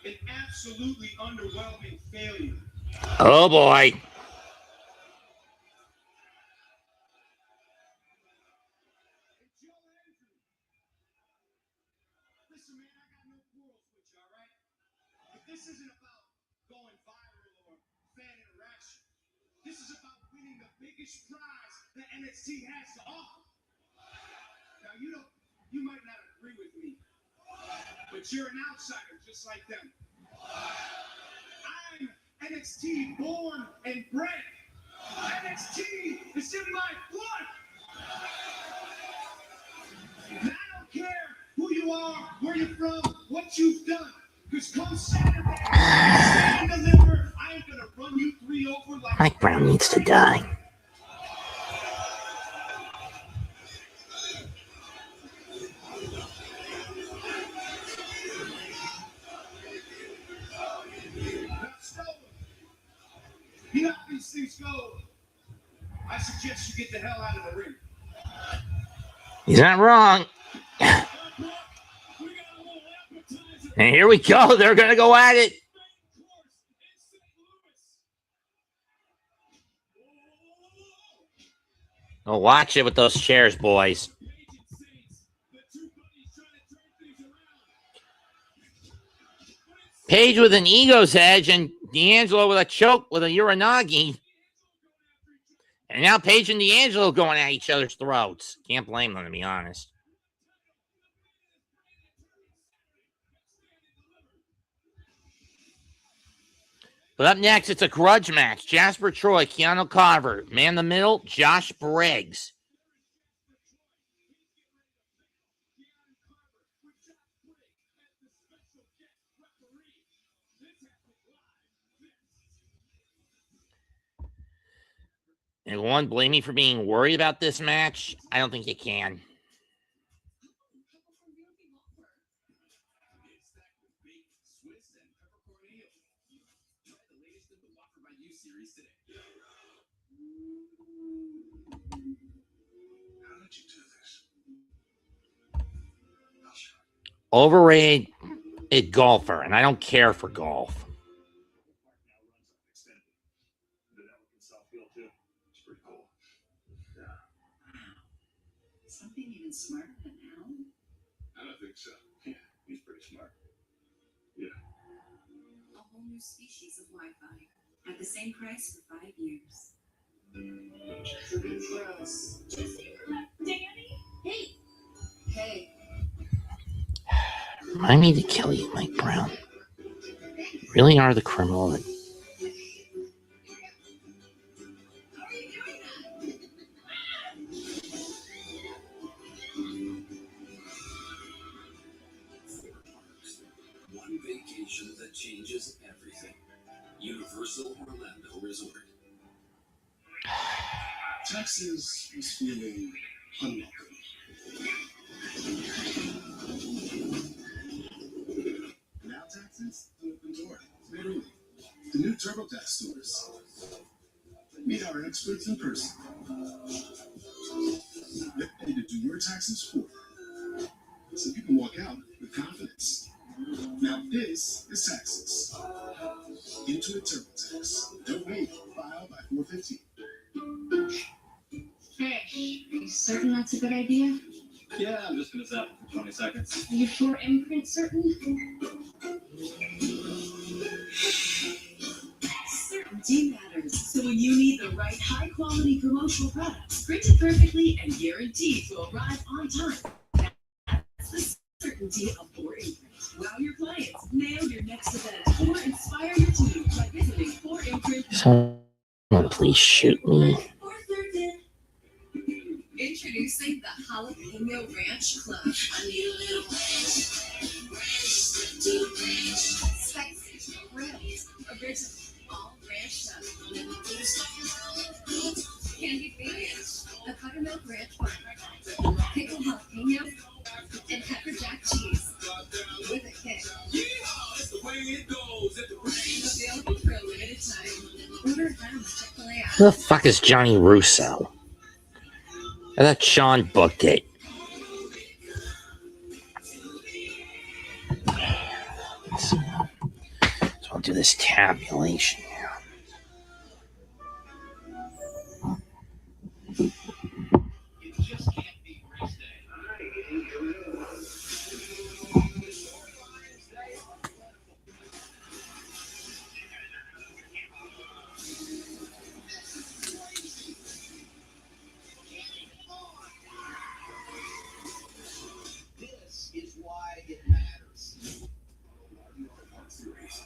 an absolutely underwhelming failure. Oh boy. Listen, man, I got no quarrels with you, all right? But this isn't about going viral or fan interaction. This is about winning the biggest prize that NXT has to offer. Now, you might not agree with me, but you're an outsider just like them. I'm NXT born and bred. NXT is in my blood. And I don't care who you are, where you're from, what you've done. Because come Saturday, Stand and Deliver, I am going to run you three over like... Mike Brown needs to die. You know how these things go. I suggest you get the hell out of the ring. He's not wrong. And here we go. They're going to go at it. Oh, watch it with those chairs, boys. Paige with an ego's edge and D'Angelo with a choke with a Uranagi. And now Paige and D'Angelo going at each other's throats. Can't blame them, to be honest. But up next, it's a grudge match. Jasper Troy, Keanu Carter. Man in the middle, Josh Briggs. And one, blame me for being worried about this match. I don't think you can. Overrated a golfer, and I don't care for golf. Something even smarter than Al? I don't think so. Yeah, he's pretty smart. Yeah. A whole new species of Wi-Fi at the same price for 5 years. Gross. Danny? Hey. Hey. Remind me to kill you, Mike Brown. You really are the criminal that... One vacation that changes everything. Universal Orlando Resort. Texas is feeling unwelcome. Now Texas, an open door. Literally. The new TurboTax stores. Meet our experts in person. They're ready to do your taxes for you, so you can walk out with confidence. Now this is Texas. Intuit TurboTax. Don't wait. File by 4/15. Fish. Are you certain that's a good idea? Yeah, I'm just gonna zap it for 20 seconds. Are you sure imprint certain? Certainty matters. So when you need the right high-quality promotional products, printed perfectly and guaranteed to arrive on time, that's the certainty of 4imprint. Wow your clients, nail your next event, or inspire your team by visiting 4imprint. Someone please shoot me. Introducing the Jalapeno Ranch Club. I need a little spicy, grilled, original, all ranched up. Candy beans, a buttermilk ranch bun, pickled jalapeno, and pepper jack cheese with a kick. That's the way it goes at the Available for a limited time. Order now at Chick-fil-A. Who the fuck is Johnny Russo? I thought Sean booked it. So I'll do this tabulation now. It just can't be race day. This is why it matters.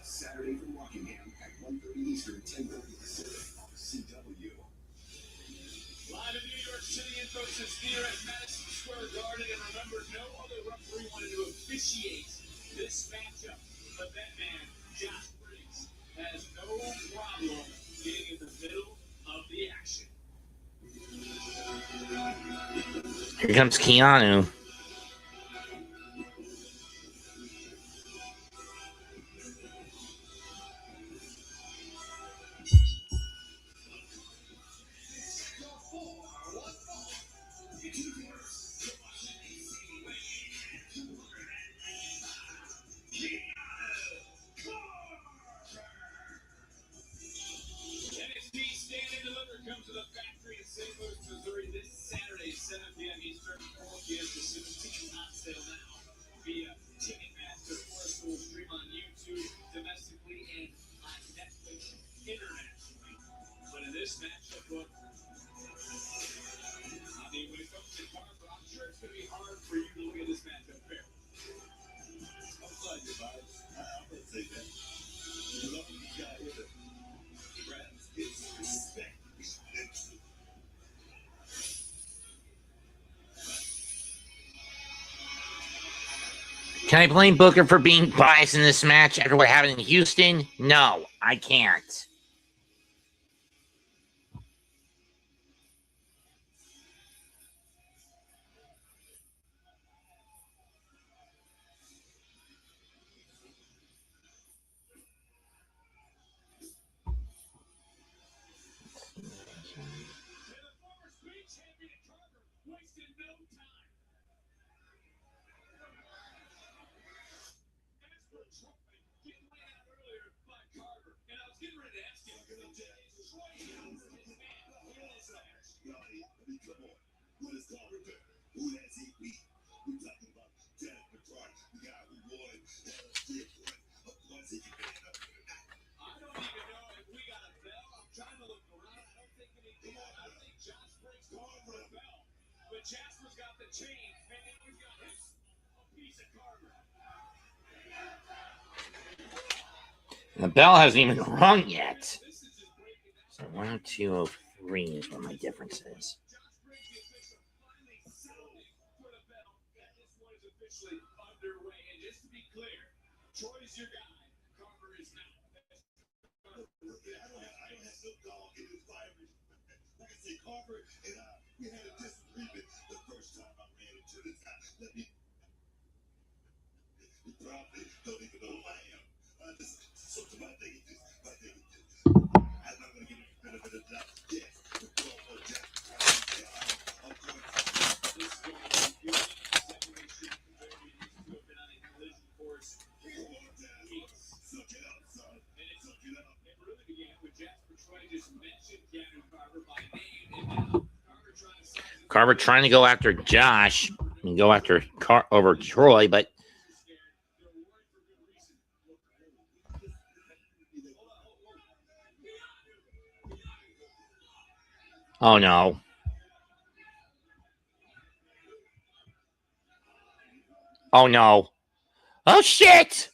Saturday from Rockingham at 1:30 Eastern, 10:30 Pacific. CW. Live in New York City, Infosys Theater at Madison Square Garden, and remember, no other referee wanted to officiate this matchup, but that man, Josh Briggs, has no problem getting in the middle of the action. Here comes Keanu. NXT Stand and Deliver comes to the factory in St. Louis, Missouri this Saturday, 7 p.m. Eastern, 4 p.m. Pacific. Tickets on sale now via Ticketmaster. Of course, we'll stream on YouTube domestically and on Netflix internationally. But in this matchup, look, I mean, when it comes to Carter, I'm sure it's going to be hard for you to look at this matchup fair. I'm glad you vibes. I'm gonna say that. You love what you got here. Friends, it's respect. Can I blame Booker for being biased in this match after what happened in Houston? No, I can't. Wasted no time. What is Carter doing? Who has he beat? We're talking about Jasper Troy, the guy who won NXT. Of course, he can get up. I don't even know if we got a bell. I'm trying to look around. I don't think anything. I think Josh Briggs called for a bell. But Jasper's got the chain, and then we've got a piece of Carter. The bell hasn't even rung yet. So 1, 2, 3 is what my difference is. Underway, and just to be clear, Troy's your guy. Carter is not. I don't have no dog in this virus. Like I said, Carter and I, we had a disagreement the first time I ran into this guy. You probably don't even know who I am. So to my thing is this. I'm not going to give you the benefit of the doubt. Yes, the girl for Jack. I'm going to suck it up, son. And it took it up. It really began with Jasper Troy just mentioned Keanu Carter by name, and now Carver trying to go after Josh and go after over Troy, but oh no. Oh no. Oh shit.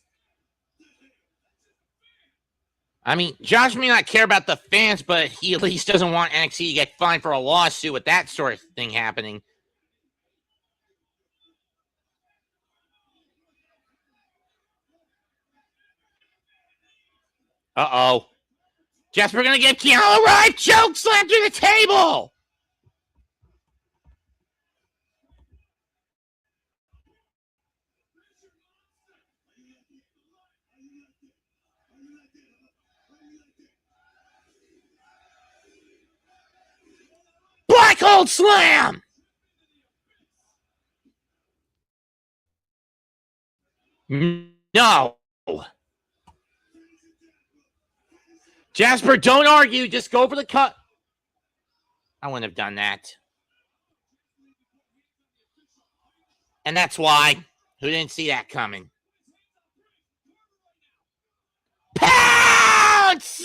I mean, Josh may not care about the fans, but he at least doesn't want NXT to get fined for a lawsuit with that sort of thing happening. Uh-oh. Jasper gonna give Keanu a ride. Choke slam through the table. Black hole slam. No. Jasper, don't argue. Just go for the cut. I wouldn't have done that. And that's why. Who didn't see that coming? Pounce!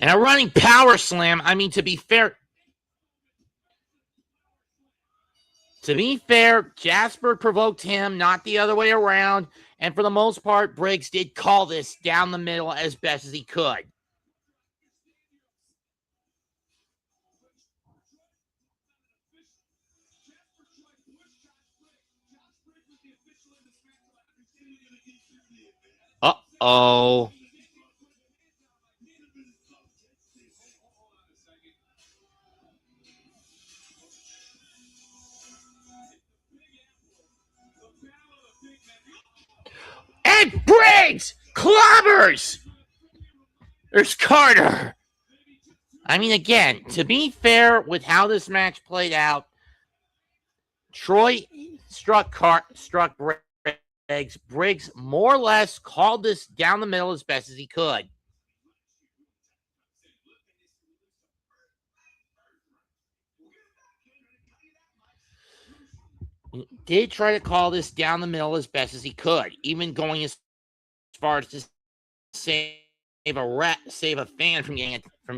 And a running power slam. I mean, to be fair, Jasper provoked him, not the other way around. And for the most part, Briggs did call this down the middle as best as he could. Uh-oh. And Briggs clobbers. There's Carter. I mean, again, to be fair with how this match played out, Troy struck Briggs. Briggs more or less called this down the middle as best as he could. He did try to call this down the middle as best as he could, even going as far as to save a fan from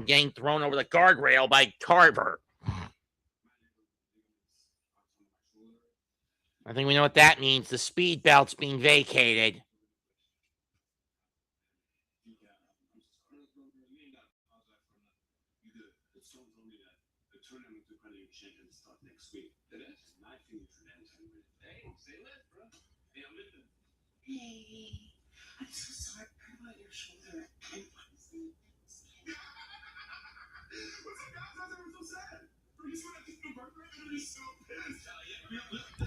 getting thrown over the guardrail by Carver. I think we know what that means. The speed belt's being vacated. Hey, I'm so sorry to hurt my your shoulder.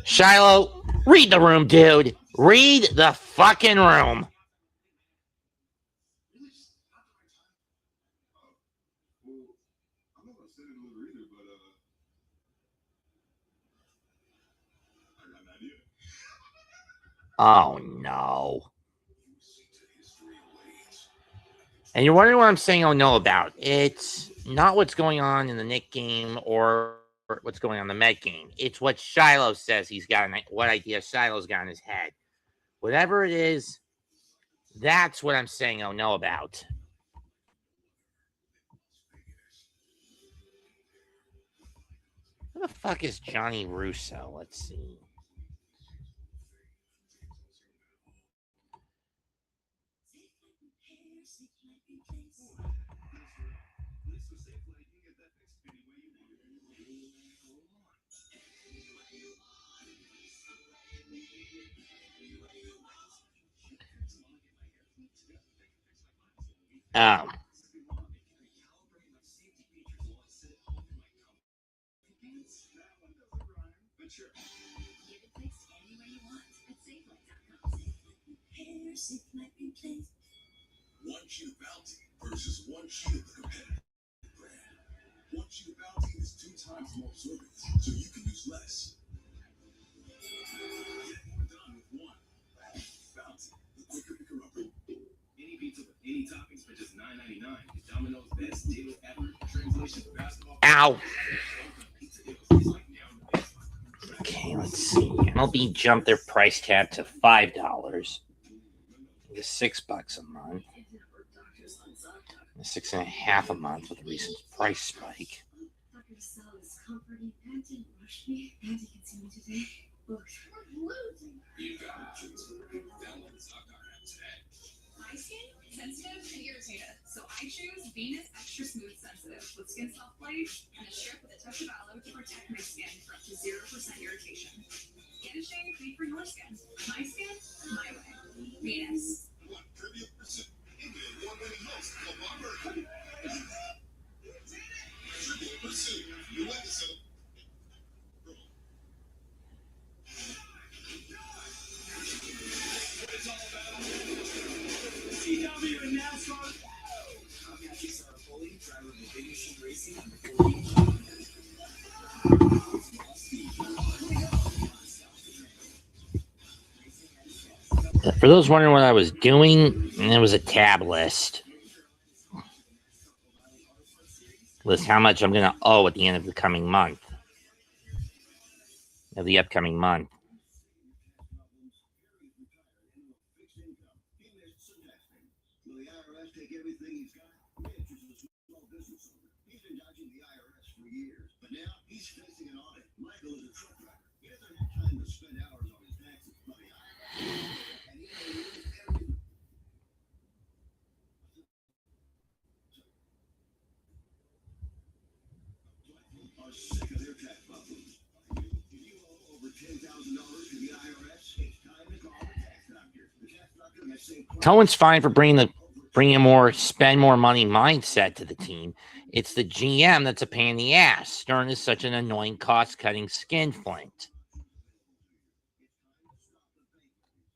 Shiloh, read the room, dude. Read the fucking room. Oh, no. And you're wondering what I'm saying oh no about. It's not what's going on in the Nick game or what's going on in the Met game. It's what Shiloh says he's got, what idea Shiloh's got in his head. Whatever it is, that's what I'm saying oh no about. Who the fuck is Johnny Russo? Let's see. Oh. One Q Bounty versus one Q of the competitive brand. One Q Bounty is 2 times more servings, so you can use less. Get more done with one Bounty, the quicker picker upper. Any pizza with any toppings for just $9.99 is Domino's best deal ever. Translation for basketball. Ow. Okay, let's see. MLB jumped their price tag to $5. To $6 a month. $6.50 a month with a recent price spike. My skin, sensitive and irritated, so I choose Venus Extra Smooth Sensitive with Skin Soft Life and a strip with a touch of aloe to protect my skin for up to 0% irritation. Get a shade made for your skin. My skin, my way. Venus. For those wondering what I was doing, it was a tab list. List how much I'm going to owe at the end of the coming month. Of the upcoming month. Cohen's fine for bringing more spend more money mindset to the team. It's the GM that's a pain in the ass. Stern is such an annoying cost-cutting skinflint.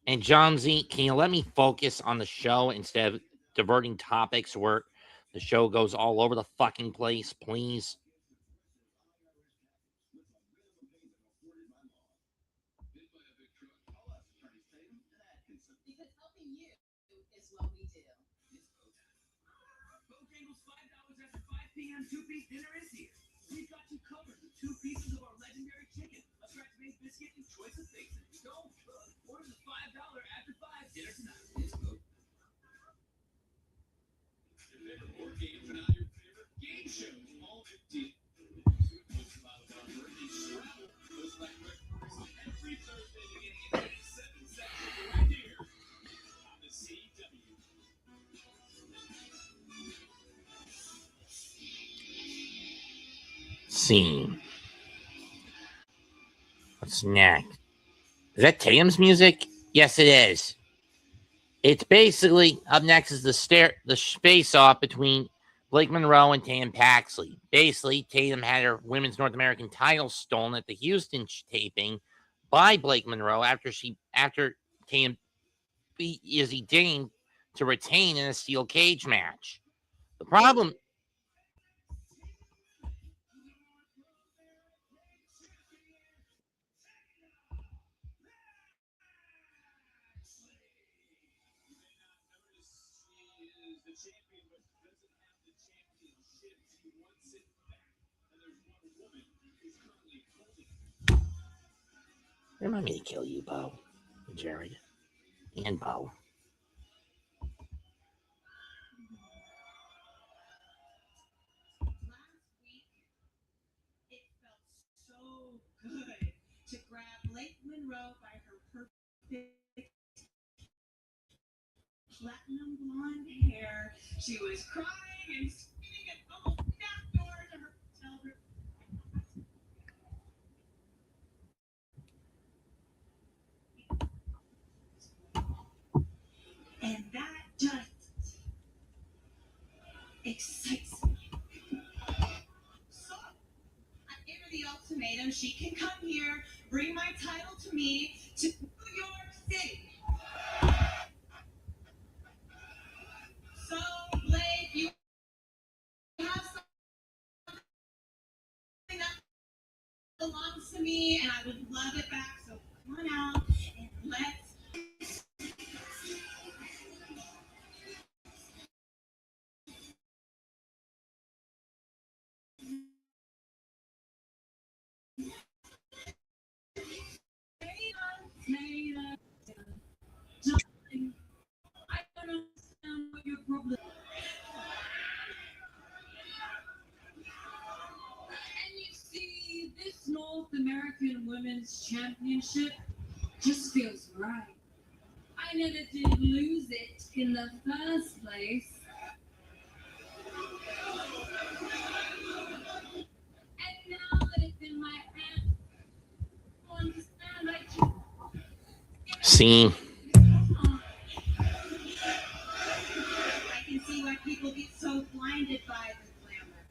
And John Z, can you let me focus on the show instead of diverting topics where the show goes all over the fucking place, please? Because helping you is what we do. Bojangles $5 after 5 p.m. 2-piece dinner is here. We've got you covered with 2 pieces of our legendary chicken, a scratch-made biscuit, and choice of steaks. Don't cook. Order the $5 after 5 dinner tonight. It's cooked. If there are more games than your favorite game shows, all 15. Every Thursday beginning at 87 Central, right here on the CW. Scene. What's next? Is that Tatum's music? Yes, it is. It's basically up next is the face off between Blake Monroe and Tatum Paxley. Basically, Tatum had her women's North American title stolen at the Houston taping by Blake Monroe after Tatum beat Jacy Jayne to retain in a steel cage match. The problem. is the champion but doesn't have the championship. He wants it back. And there's one woman who's currently holding it. Remind me to kill you, Bo. Jared. And Bo. Last week, it felt so good to grab Blake Monroe by her perfect platinum blonde hair. She was crying and screaming and almost knocked door to her hotel room. And that just excites me. So I gave her the ultimatum. She can come here, bring my title to me, to New York City. So, Blake, you have something that belongs to me, and I would love it back. So come on out and let's. Darling, I don't understand what your problem is. And you see, this North American Women's Championship just feels right. I never did lose it in the first place. And now that it's in my hand, I understand I just See? I can see why people get so blinded by the glamour.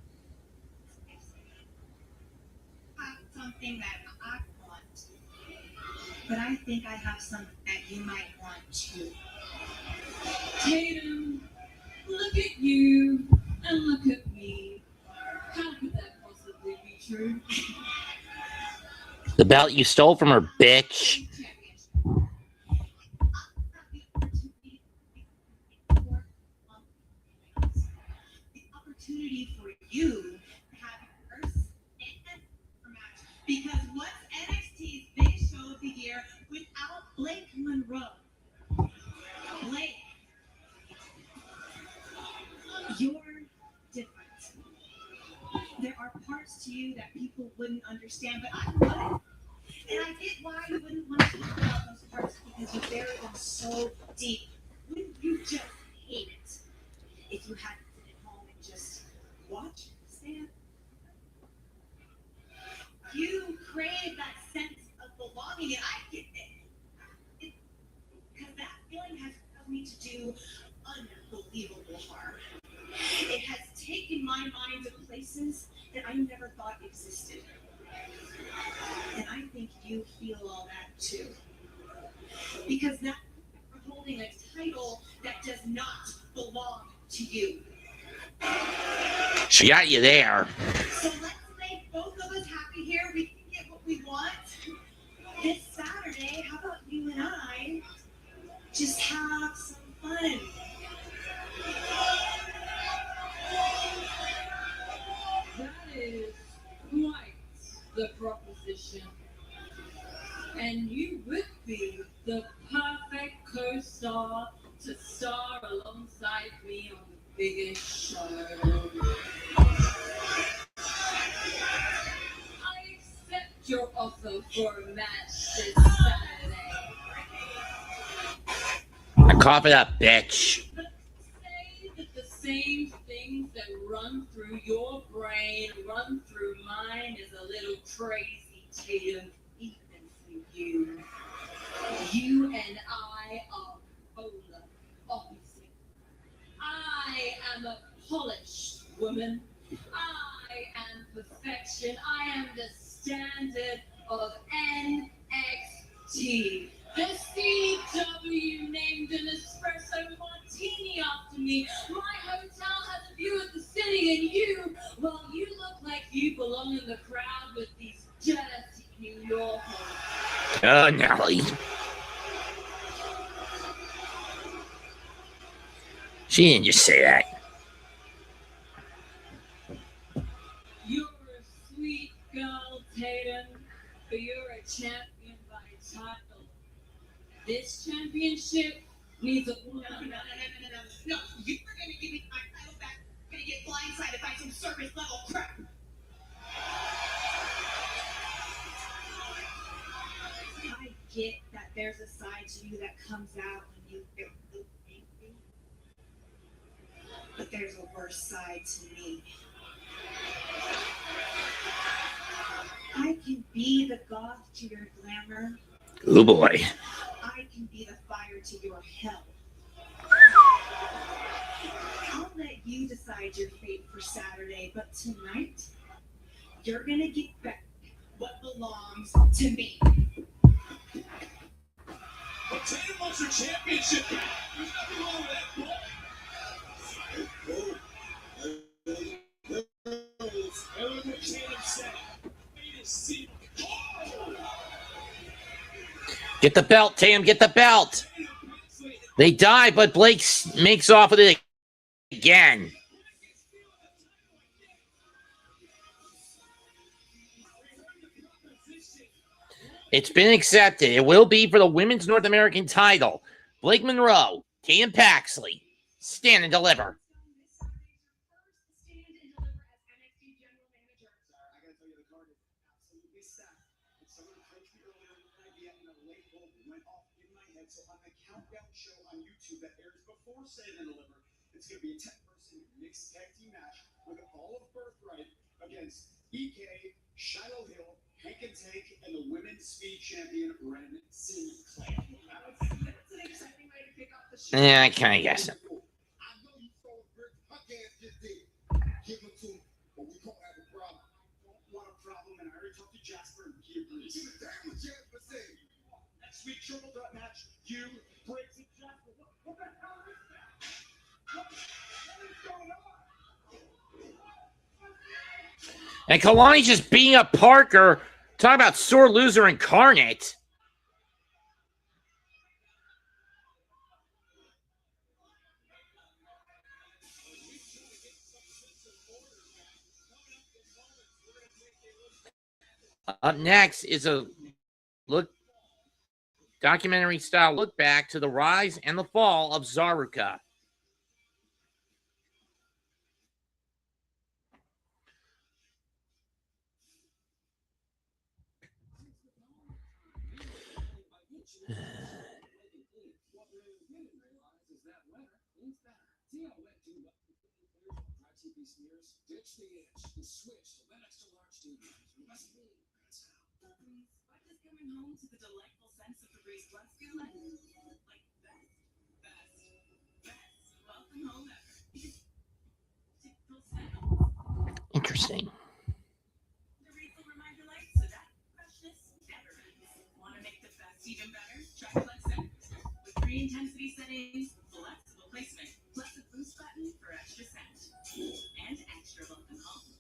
I have something that I want, but I think I have something that you might want too. Tatum, look at you and look at me. How could that possibly be true? The belt you stole from her, bitch. The opportunity for you to have your first and match, because what's NXT's biggest show of the year without Blake Monroe? Blake, you're different. There are parts to you that people wouldn't understand, but I would. And I get why you wouldn't want to talk about those parts, because you bury them so deep. Wouldn't you just hate it if you had to sit at home and just watch Sam? You crave that sense of belonging, and I get it. Because that feeling has caused me to do unbelievable harm. It has taken my mind to places that I never thought existed. And I think you feel all that too. Because that you're holding a title that does not belong to you. She got you there. So let's make both of us happy here. We can get what we want. This Saturday, how about you and I just have some fun? That is quite the proposition. And you would be the perfect co-star to star alongside me on the biggest show. I accept your offer for a match this Saturday. Now cough it up, bitch. But say that the same things that run through your brain run through mine is a little crazy, Tatum, even for you. You and I are polar opposite. I am a polished woman. I am perfection. I am the standard of NXT. The CW named an espresso martini after me. My hotel has a view of the city, and you, well, you look like you belong in the crowd with these dirty New Yorkers. Oh, Nelly. She didn't just say that. You're a sweet girl, Tatum, but you're a champion by title. This championship needs a No, you were gonna give me my title back. Gonna get blindsided by some service level crap. I get that there's a side to you that comes out when you feel angry. But there's a worse side to me. I can be the goth to your glamour. Oh boy. I can be the fire to your hell. I'll let you decide your fate for Saturday, but tonight, you're gonna get back what belongs to me. But Tatum wants her championship back. There's nothing wrong with that ball. And look what Tatum said. Get the belt, Tatum. Get the belt. They die, but Blake makes off with it again. It's been accepted. It will be for the Women's North American title. Blake Monroe, Tatum Paxley, stand and deliver. Stand and deliver. It's going to be a 10-person mixed tag team match with all of Birthright against EK, Shiloh Hill, Hank and Tank, and the women's speed champion Ren Sinclair. That's an exciting way to pick up the show. Yeah, I kind of guess it. I know you saw Rick Huckhead just did. Give it to him, but we don't have a problem. I don't want a problem, and I already talked to Jasper, and he agrees. See what Jasper said. Next week, triple threat match. You, Briggs, and Jasper. What the hell is that? What is going on? And Kelani just beating up Parker. Talk about sore loser incarnate. Up next is a documentary style look back to the rise and the fall of Zaruka. Ditch the itch and switch to that extra large TV. Must be. What does coming home to the delightful sense of the Breeze Plus feel like? Like best. Welcome home ever. Interesting. The Breeze will remind your life so that freshness never ends. Want to make the best even better? Try Flexit. With 3 intensity settings, flexible placement, plus a boost button for extra scent. And extra welcome home.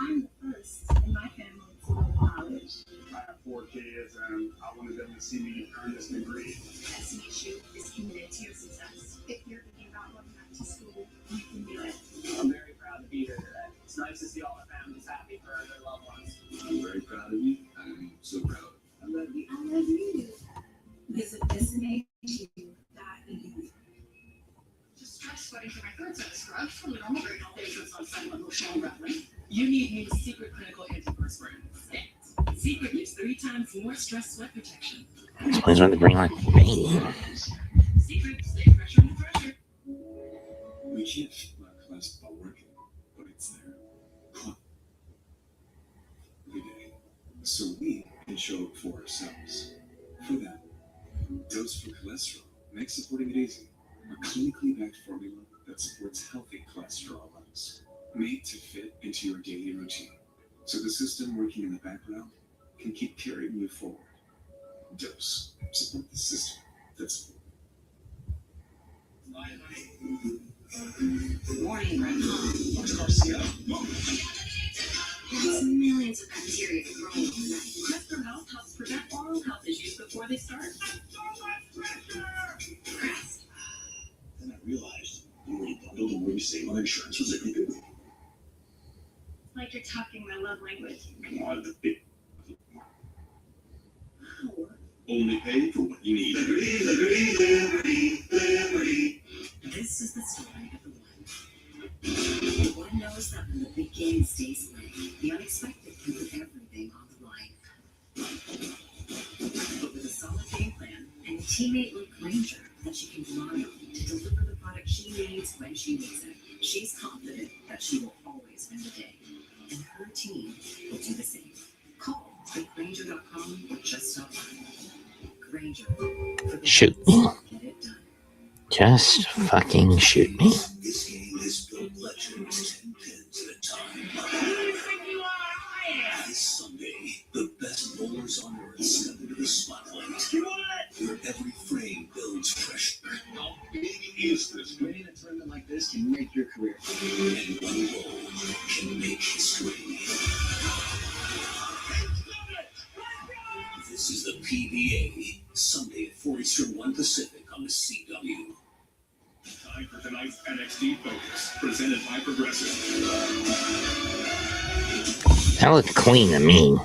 I'm the first in my family to go to college. I have 4 kids, and I wanted them to see me earn this degree. SMHU is committed to your success. If you're thinking about going back to school, you can do it. I'm very proud to be here today. It's nice to see all our families happy for their loved ones. I'm very proud of you. I'm so proud. I love you. I love you. Visit SMHU.edu. Just stress sweating through my third set of scrubs from the normal grade all day so it's not sudden emotional rattling. You need new Secret Clinical Antiperspirant. Stat. Secret gives 3 times more stress sweat protection. Explains why the green light. Secret, stay pressure under pressure. We can't feel our cholesterol working, but it's there. Huh. Every day. So we can show up for ourselves. For that, Dose for Cholesterol makes supporting it easy. A clinically backed formula that supports healthy cholesterol levels. Made to fit into your daily routine. So the system working in the background can keep carrying you forward. Dose. Support the system. That's Warning, Red Hot. Garcia. There's millions of bacteria growing not the big. Only pay for what you need. This is the story of the one. The one knows that when the big game stays playing, the unexpected can put everything on the line. But with a solid game plan and a teammate like Granger that she can rely on to deliver the product she needs when she needs it, she's confident that she will always win the day. And her team will do the same. Call Granger.com or just stop by. Granger. Shoot me. Just fucking shoot me. This game is built legends 10 pins at a time. This Sunday, the best bowlers on earth step into the spotlight. Where every frame builds pressure. How big is this? Winning a tournament like this can make your career. And one bowl can make history. This is the PBA. Sunday at 4 Eastern, 1 Pacific on the CW. Time for tonight's NXT Focus, presented by Progressive. That looked clean to me.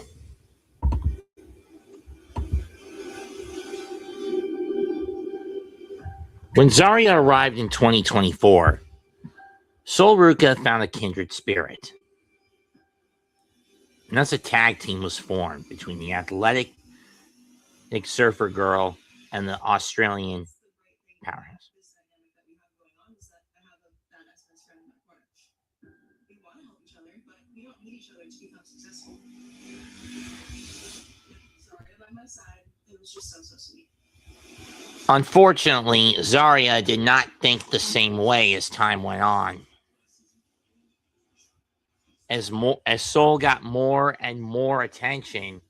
When Zarya arrived in 2024, Sol Ruca found a kindred spirit. And thus a tag team was formed between the athletic surfer girl and the Australian powerhouse. Unfortunately, Zarya did not think the same way as time went on. As Sol got more and more attention,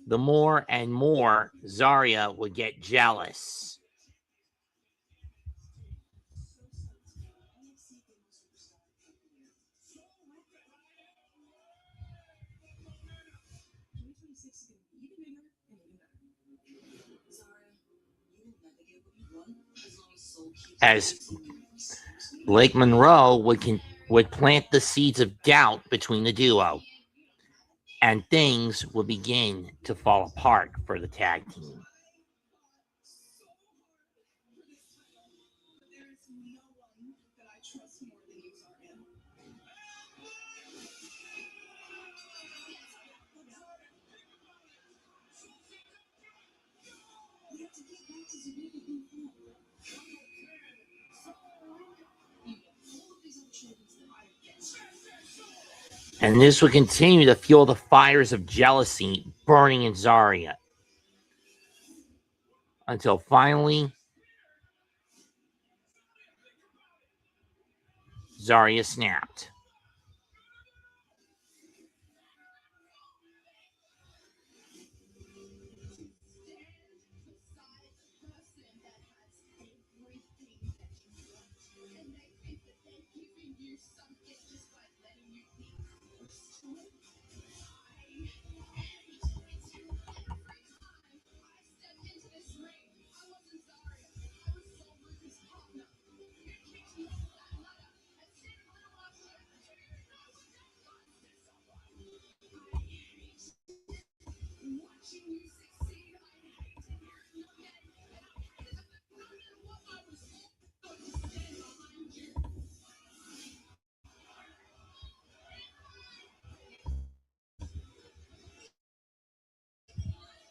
the more and more Zarya would get jealous. As Blake Monroe would plant the seeds of doubt between the duo, and things would begin to fall apart for the tag team. And this would continue to fuel the fires of jealousy burning in Zarya. Until finally, Zarya snapped.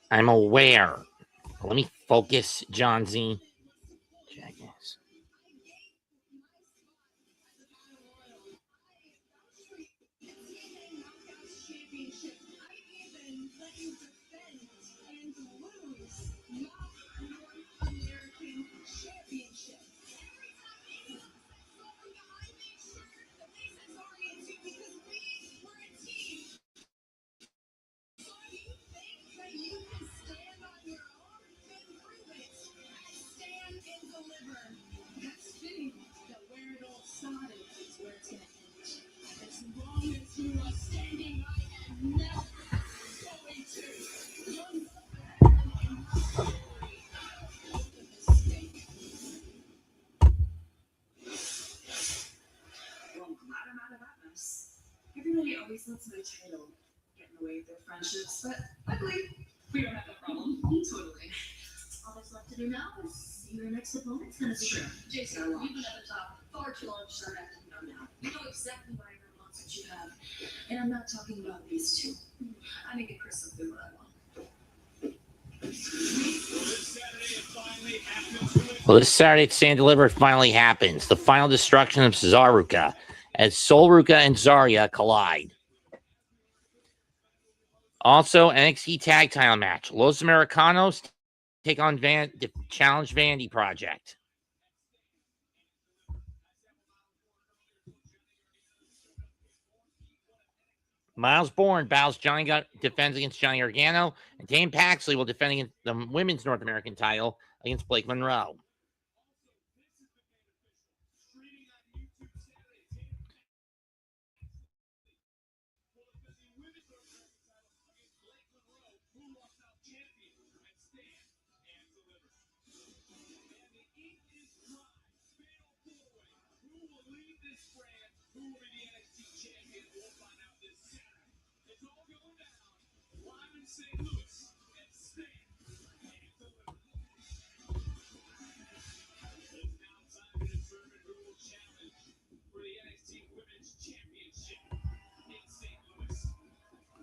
I'm aware. Let me focus, John Z. Jackass. Kelani always lets my title get in the way of their friendships, but luckily, we don't have that problem. Totally. All that's left to do now is see your next opponent's gonna be. Sure. Jason, you've been at the top far too long to start acting dumb now. You know exactly what I want that you have. And I'm not talking about these two. I make it crystal clear what I want. Well, this Saturday, Stand Delivered finally happens. The final destruction of Zaruka as Solruka and Zarya collide. Also, NXT Tag Title match. Los Americanos take on Challenge Vandy Project. Miles Bourne defends against Johnny Gargano, and Tatum Paxley will defend against the women's North American title against Blake Monroe.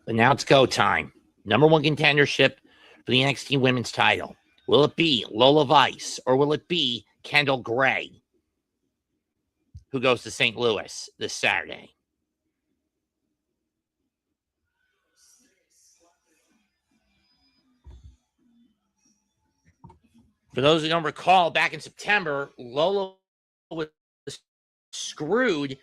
But now it's go time. Number one contendership for the NXT women's title. Will it be Lola Vice or will it be Kendall Grey, who goes to St. Louis this Saturday? For those who don't recall, back in September, Lola was screwed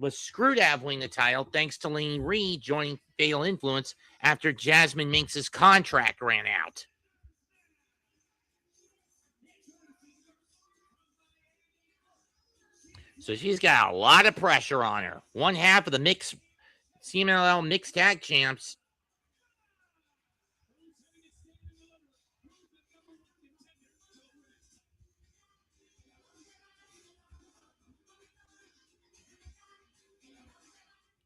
to have winning the title thanks to Laney Reed joining Fatal Influence after Jasmine Minx's contract ran out. So she's got a lot of pressure on her. One half of the CMLL mixed tag champs.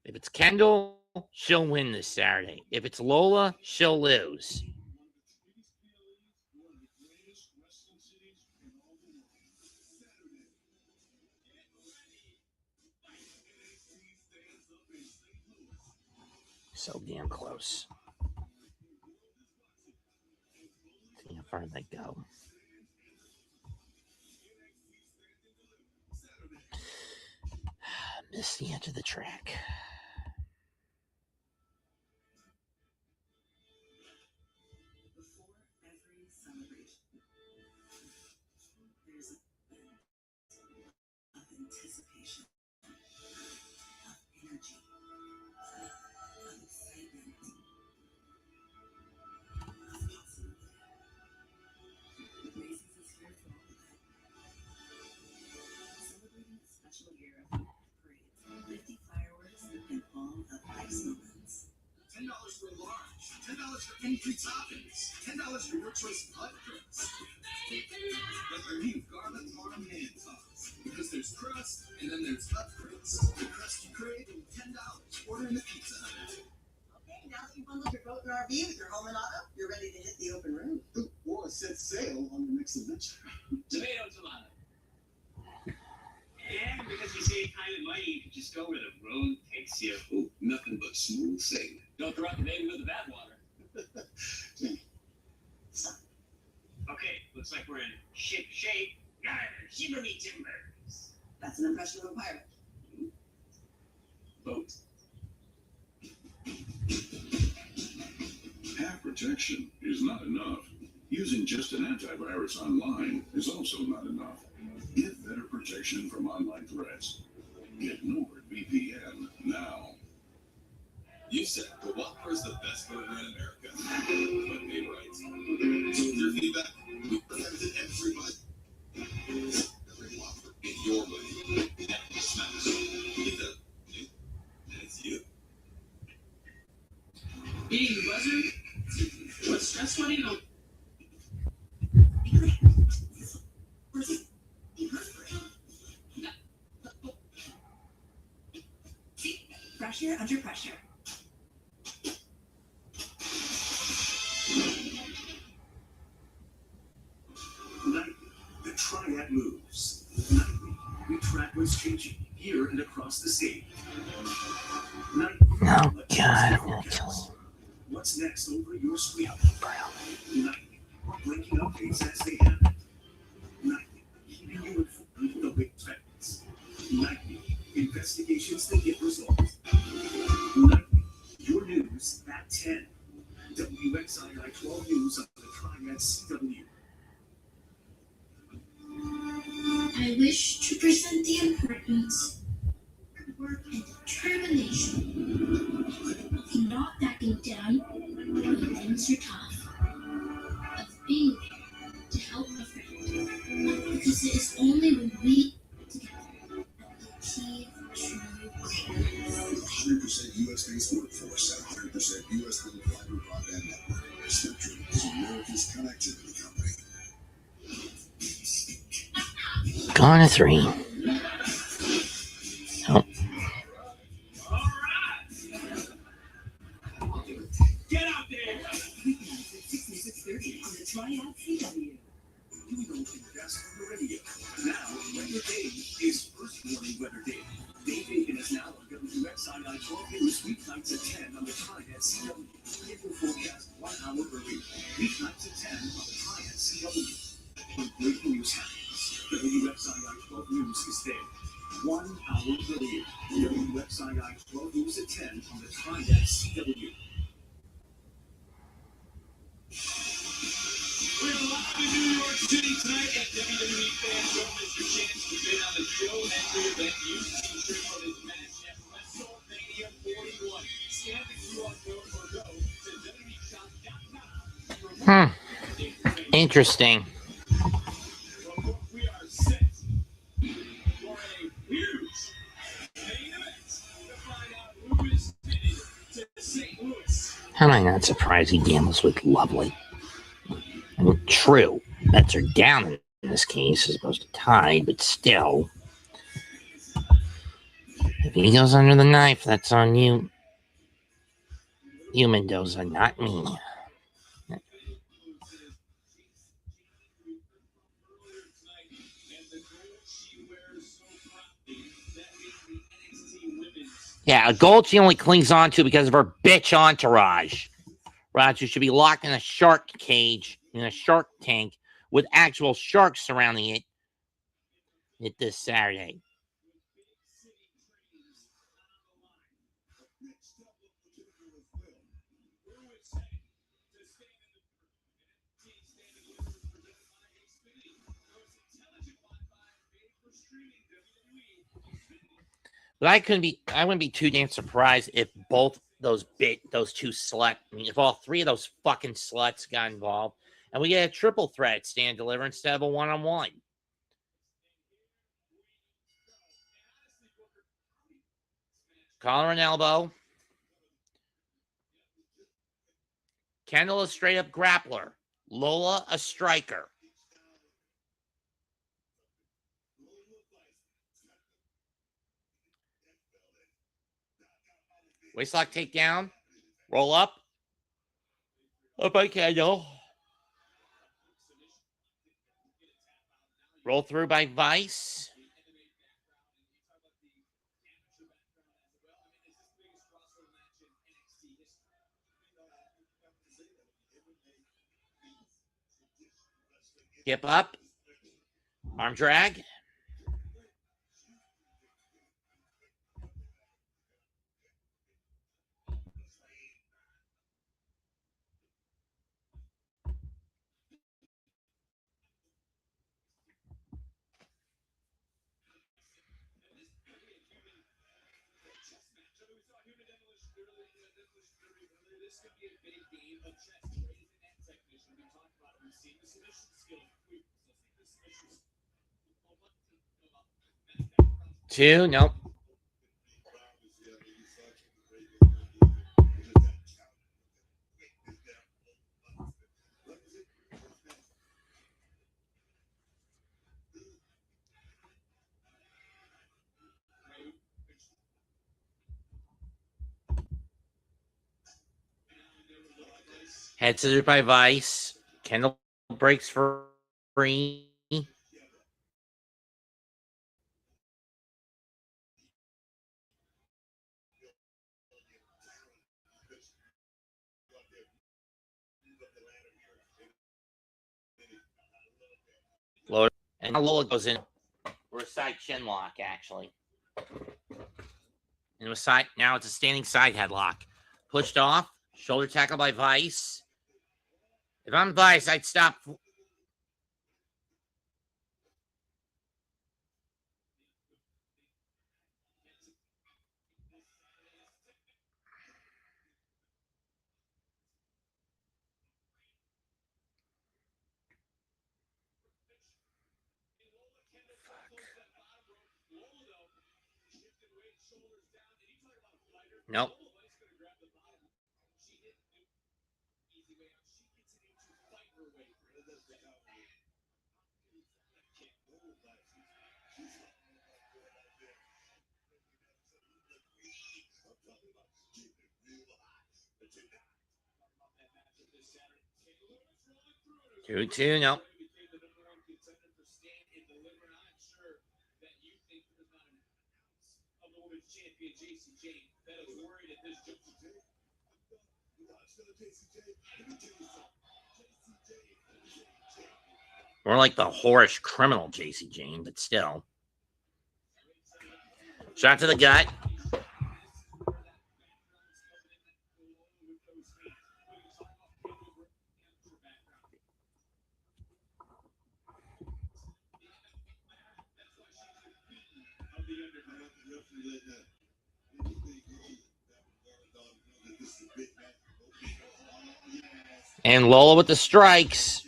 If it's Kendall, she'll win this Saturday. If it's Lola, she'll lose. So damn close. See how far they go. Missed the edge of the track. $10 for large, $10 for entry toppings, $10 for your choice of hot drinks. But our new garlic parm hand tops, because there's crust and then there's upgrades. The crust you crave and $10. Order in the Pizza Hut. Okay, now that you've bundled your boat and RV with your home and auto, you're ready to hit the open road. Or set sail on the next adventure. Tomato. Yeah, because you save time and money, you can just go where the road takes you. Oh, nothing but smooth sailing. Don't throw out the baby with the bathwater. Stop. Okay, looks like we're in shape. Shiver me timbers. That's an impression of a pirate. Boat. Half protection is not enough. Using just an antivirus online is also not enough. Get better protection from online threats. Get NordVPN now. You said the Whopper's the best burger in America. But made right. So with your feedback, we presented everybody. Every Whopper in your way. Never smash. Get that. And it's you. Eating the buzzard? What stress funny? No. pressure under pressure. Nightly, the triad moves. Nightly, we track what's changing here and across the state. Nightly, Oh, God, I'm going to kill him. what's next over your screen? Nightly, breaking updates as they happen. Nightly, keeping you informed of the big trends. Nightly, investigations that get resolved. Nightly, your news at 10. WXII 12 News on the Triad CW. I wish to present the importance of work and determination, of not backing down when things are tough, of being there to help a friend, because it is only when we together that we achieve true greatness. 100% US-based workforce and 100% US-built fiber broadband network. Spectrum is America's connectivity company. Gone to 3. Oh. Get out there! Weeknights at 6 and 6:30 on the Triad CW. You know invest on the radio. Now, Weather Day is first warning Weather Day. Dave Aiken is now on WXII 12 News weeknights at 10 on the Triad CW. Get your forecast 1 hour early. Weeknights at 10 on the Triad CW. When breaking news happens, WXII 12 News is there. 1 hour earlier. WXII 12 News at 10 on the Triad CW. We're live in New York City tonight, and WWE fans don't miss your chance to bid on the show entry event you see featured for this match at WrestleMania 41. Scan the QR code or go to WWEshop.com. Interesting. We are set for a huge main event to find out who is headed to St. Louis. How am I not surprised he gambles with Lovely? I mean, true, bets are down in this case as opposed to tied, but still. If he goes under the knife, that's on you. You, Mendoza, not me. Yeah, a gold she only clings on to because of her bitch entourage. Roger should be locked in a shark cage, in a shark tank, with actual sharks surrounding it this Saturday. But I wouldn't be too damn surprised if both those two sluts, I mean, if all 3 of those fucking sluts got involved, and we get a triple threat stand deliver instead of a one-on-one. Collar and elbow. Kendall a straight up grappler. Lola a striker. Waistlock takedown. Roll up. Up by Kendall. Roll through by Vice. Hip up. Arm drag. Two, nope. Head scissors by Vice. Kendall breaks free. Lola, and now Lola goes in. We're a side chin lock, actually. And now it's a standing side headlock. Pushed off. Shoulder tackle by Vice. If I'm Vice, I'd stop. Nope. Two, nope. Jacy Jayne that is worried at this juncture. More like the whorish criminal Jacy Jayne, but still. Shot to the gut. And Lola with the strikes.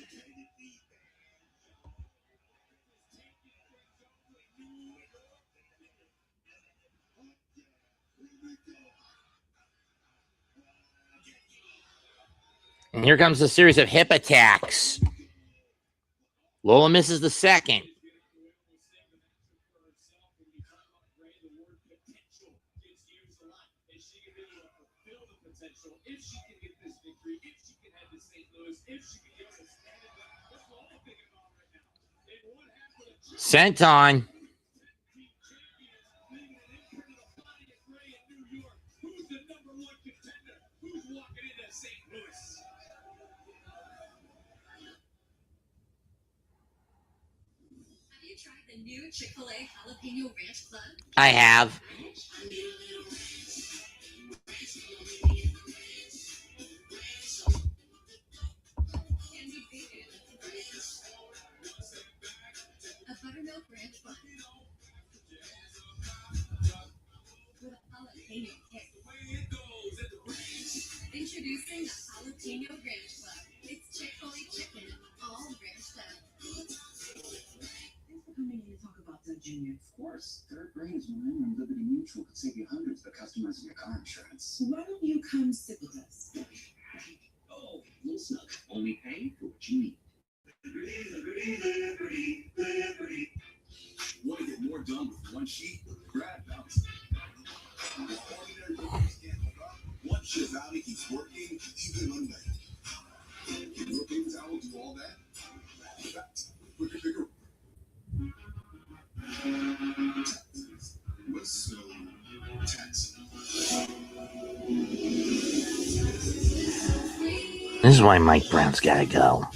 And here comes a series of hip attacks. Lola misses the second. Senton. Have you tried the new Chick-fil-A Jalapeno Ranch Club? I have. A buttermilk ranch bun with a jalapeno kick. Introducing the Jalapeno Ranch Club. It's Chick-fil-A chicken, all ranched up. Thanks for coming in to talk about that, Junior. Of course. Third Brain is mine, and Liberty Mutual could save you hundreds for customers in your car insurance. Why don't you come sit with us? Oh, little snug. Only pay for what you need. Liberty. Want to get more done with one sheet? Grab Bounce. One Shazali keeps working even Monday. Can your paper towel do all that? Quicker. What's so taxing? This is why Mike Brown's got to go.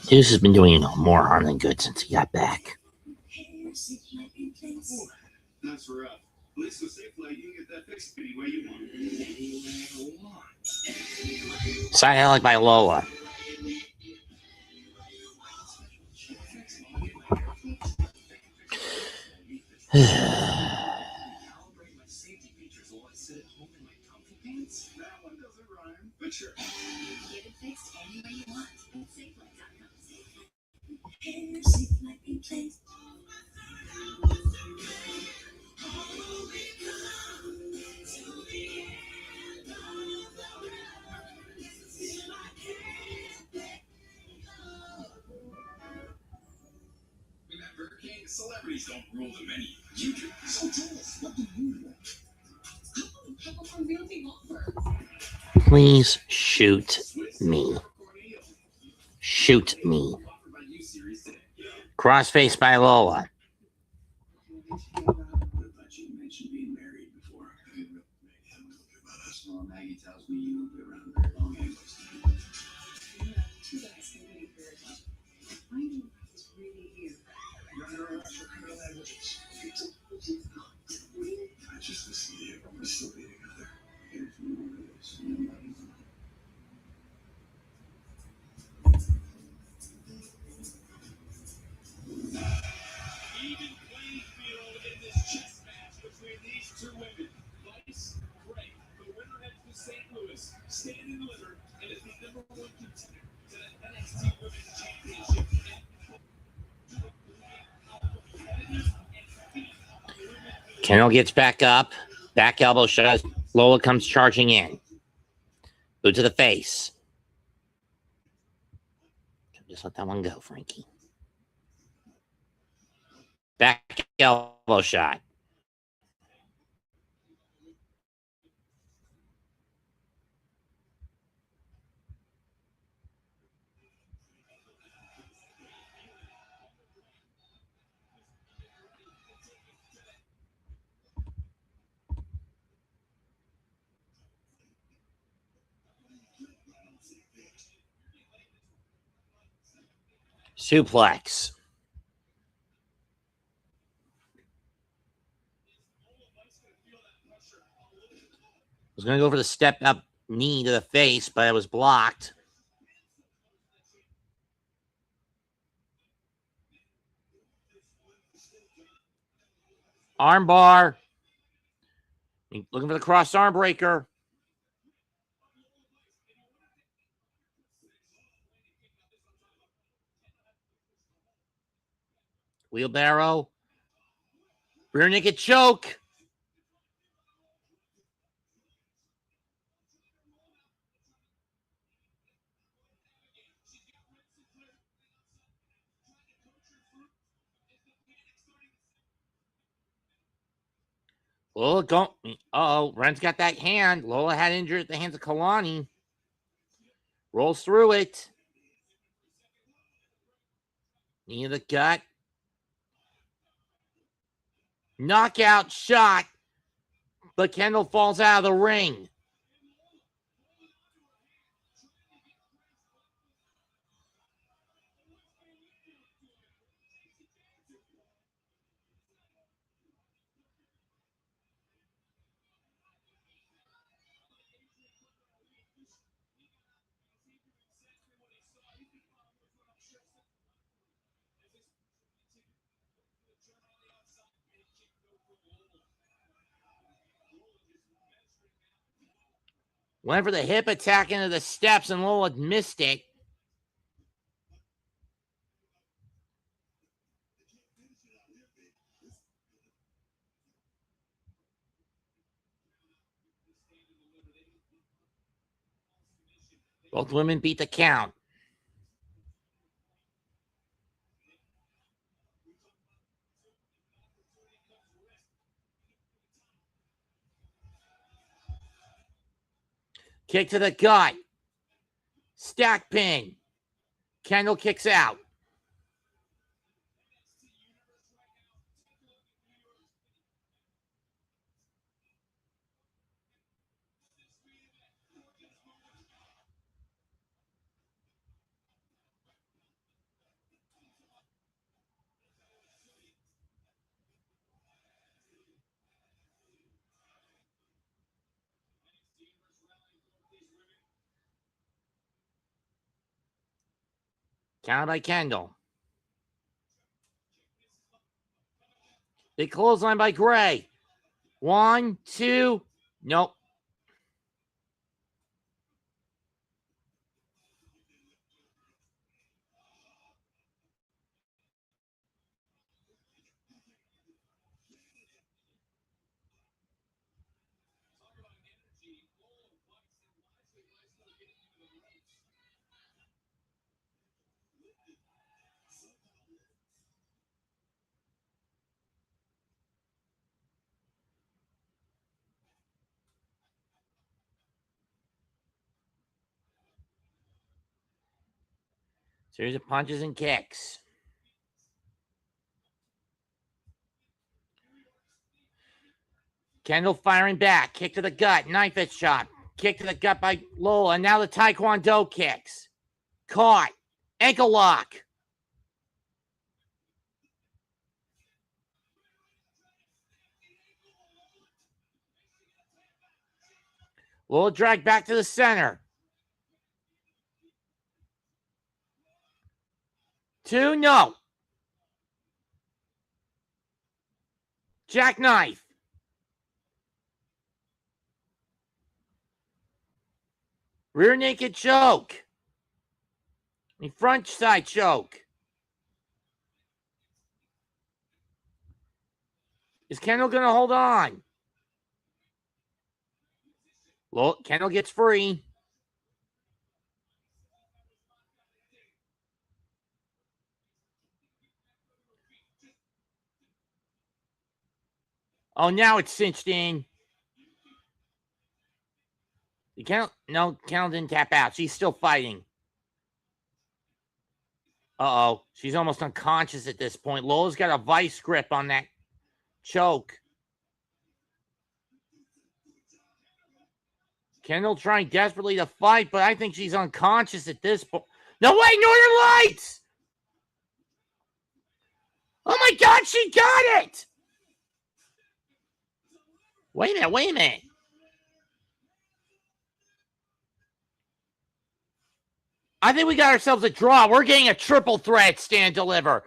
Deuce has been doing more harm than good since he got back. That's rough. At least with SafeLight, you can get that fixed any way you want. Side highlight by Lola. Sure. Get it fixed any way you want. SafeLight.com. Celebrities don't rule the venue. You do. So tell us, what do you want? How about some real thing offer? Please shoot me. Shoot me. Crossface by Lola. You mentioned being married before. Well, Maggie tells me you won't be around very long anyways. Two guys can be very much. I know I was really here. I just listen to you. We're still be together. Even playing field in this chess match between these two women. Vice, Grey. The winner heads to St. Louis, stand and deliver, and is the #1 contender to the NXT Women's Championship. Kendall gets back up. Back elbow shot. Lola comes charging in. Boot to the face. Just let that one go, Frankie. Back elbow shot. Suplex. Was going to go for the step up knee to the face, but it was blocked. Armbar. Looking for the cross arm breaker. Wheelbarrow. Rear naked choke. Lola don't. Uh-oh. Ren's got that hand. Lola had injured at the hands of Kelani. Rolls through it. Knee of the gut. Knockout shot. But Kendall falls out of the ring. Went for the hip attack into the steps, and Lola missed it. Both women beat the count. Kick to the gut. Stack pin. Kendall kicks out. Counted by Kendall. Big clothesline by Grey. 1, 2. Nope. Series of punches and kicks. Kendall firing back. Kick to the gut. Knife edge chop. Kick to the gut by Lola. And now the Taekwondo kicks. Caught. Ankle lock. Lola dragged back to the center. 2, no. Jackknife. Rear naked choke. Front side choke. Is Kendall going to hold on? Kendall gets free. Oh, now it's cinched in. Kendall didn't tap out. She's still fighting. Uh-oh. She's almost unconscious at this point. Lola's got a vice grip on that choke. Kendall trying desperately to fight, but I think she's unconscious at this point. No way, Northern Lights! Oh my God, she got it! Wait a minute. I think we got ourselves a draw. We're getting a triple threat stand deliver.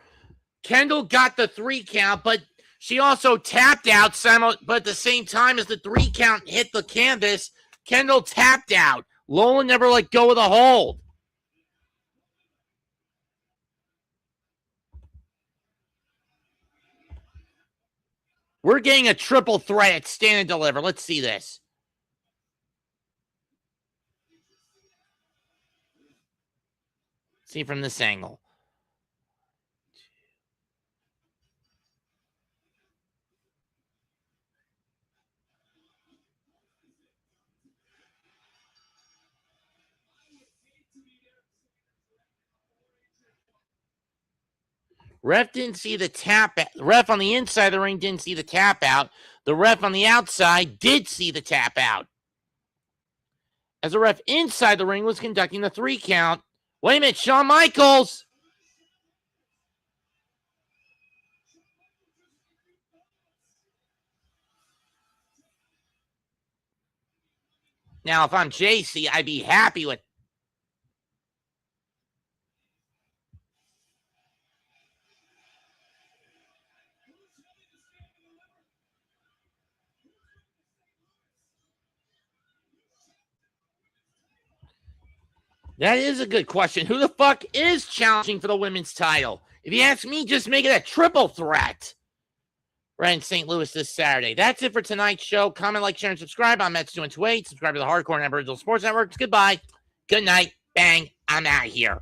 Kendall got the 3 count, but she also tapped out, but at the same time as the 3 count hit the canvas, Kendall tapped out. Lola never let go of the hold. We're getting a triple threat stand and deliver. Let's see this. See from this angle. Ref didn't see the tap out. The ref on the inside of the ring didn't see the tap out. The ref on the outside did see the tap out. As the ref inside the ring was conducting the 3 count. Wait a minute, Shawn Michaels. Now, if I'm Jacy, I'd be happy with. That is a good question. Who the fuck is challenging for the women's title? If you ask me, just make it a triple threat. Right in St. Louis this Saturday. That's it for tonight's show. Comment, like, share, and subscribe. I'm Mets228. Subscribe to the Hardcore and Aboriginal Sports Networks. Goodbye. Good night. Bang. I'm out of here.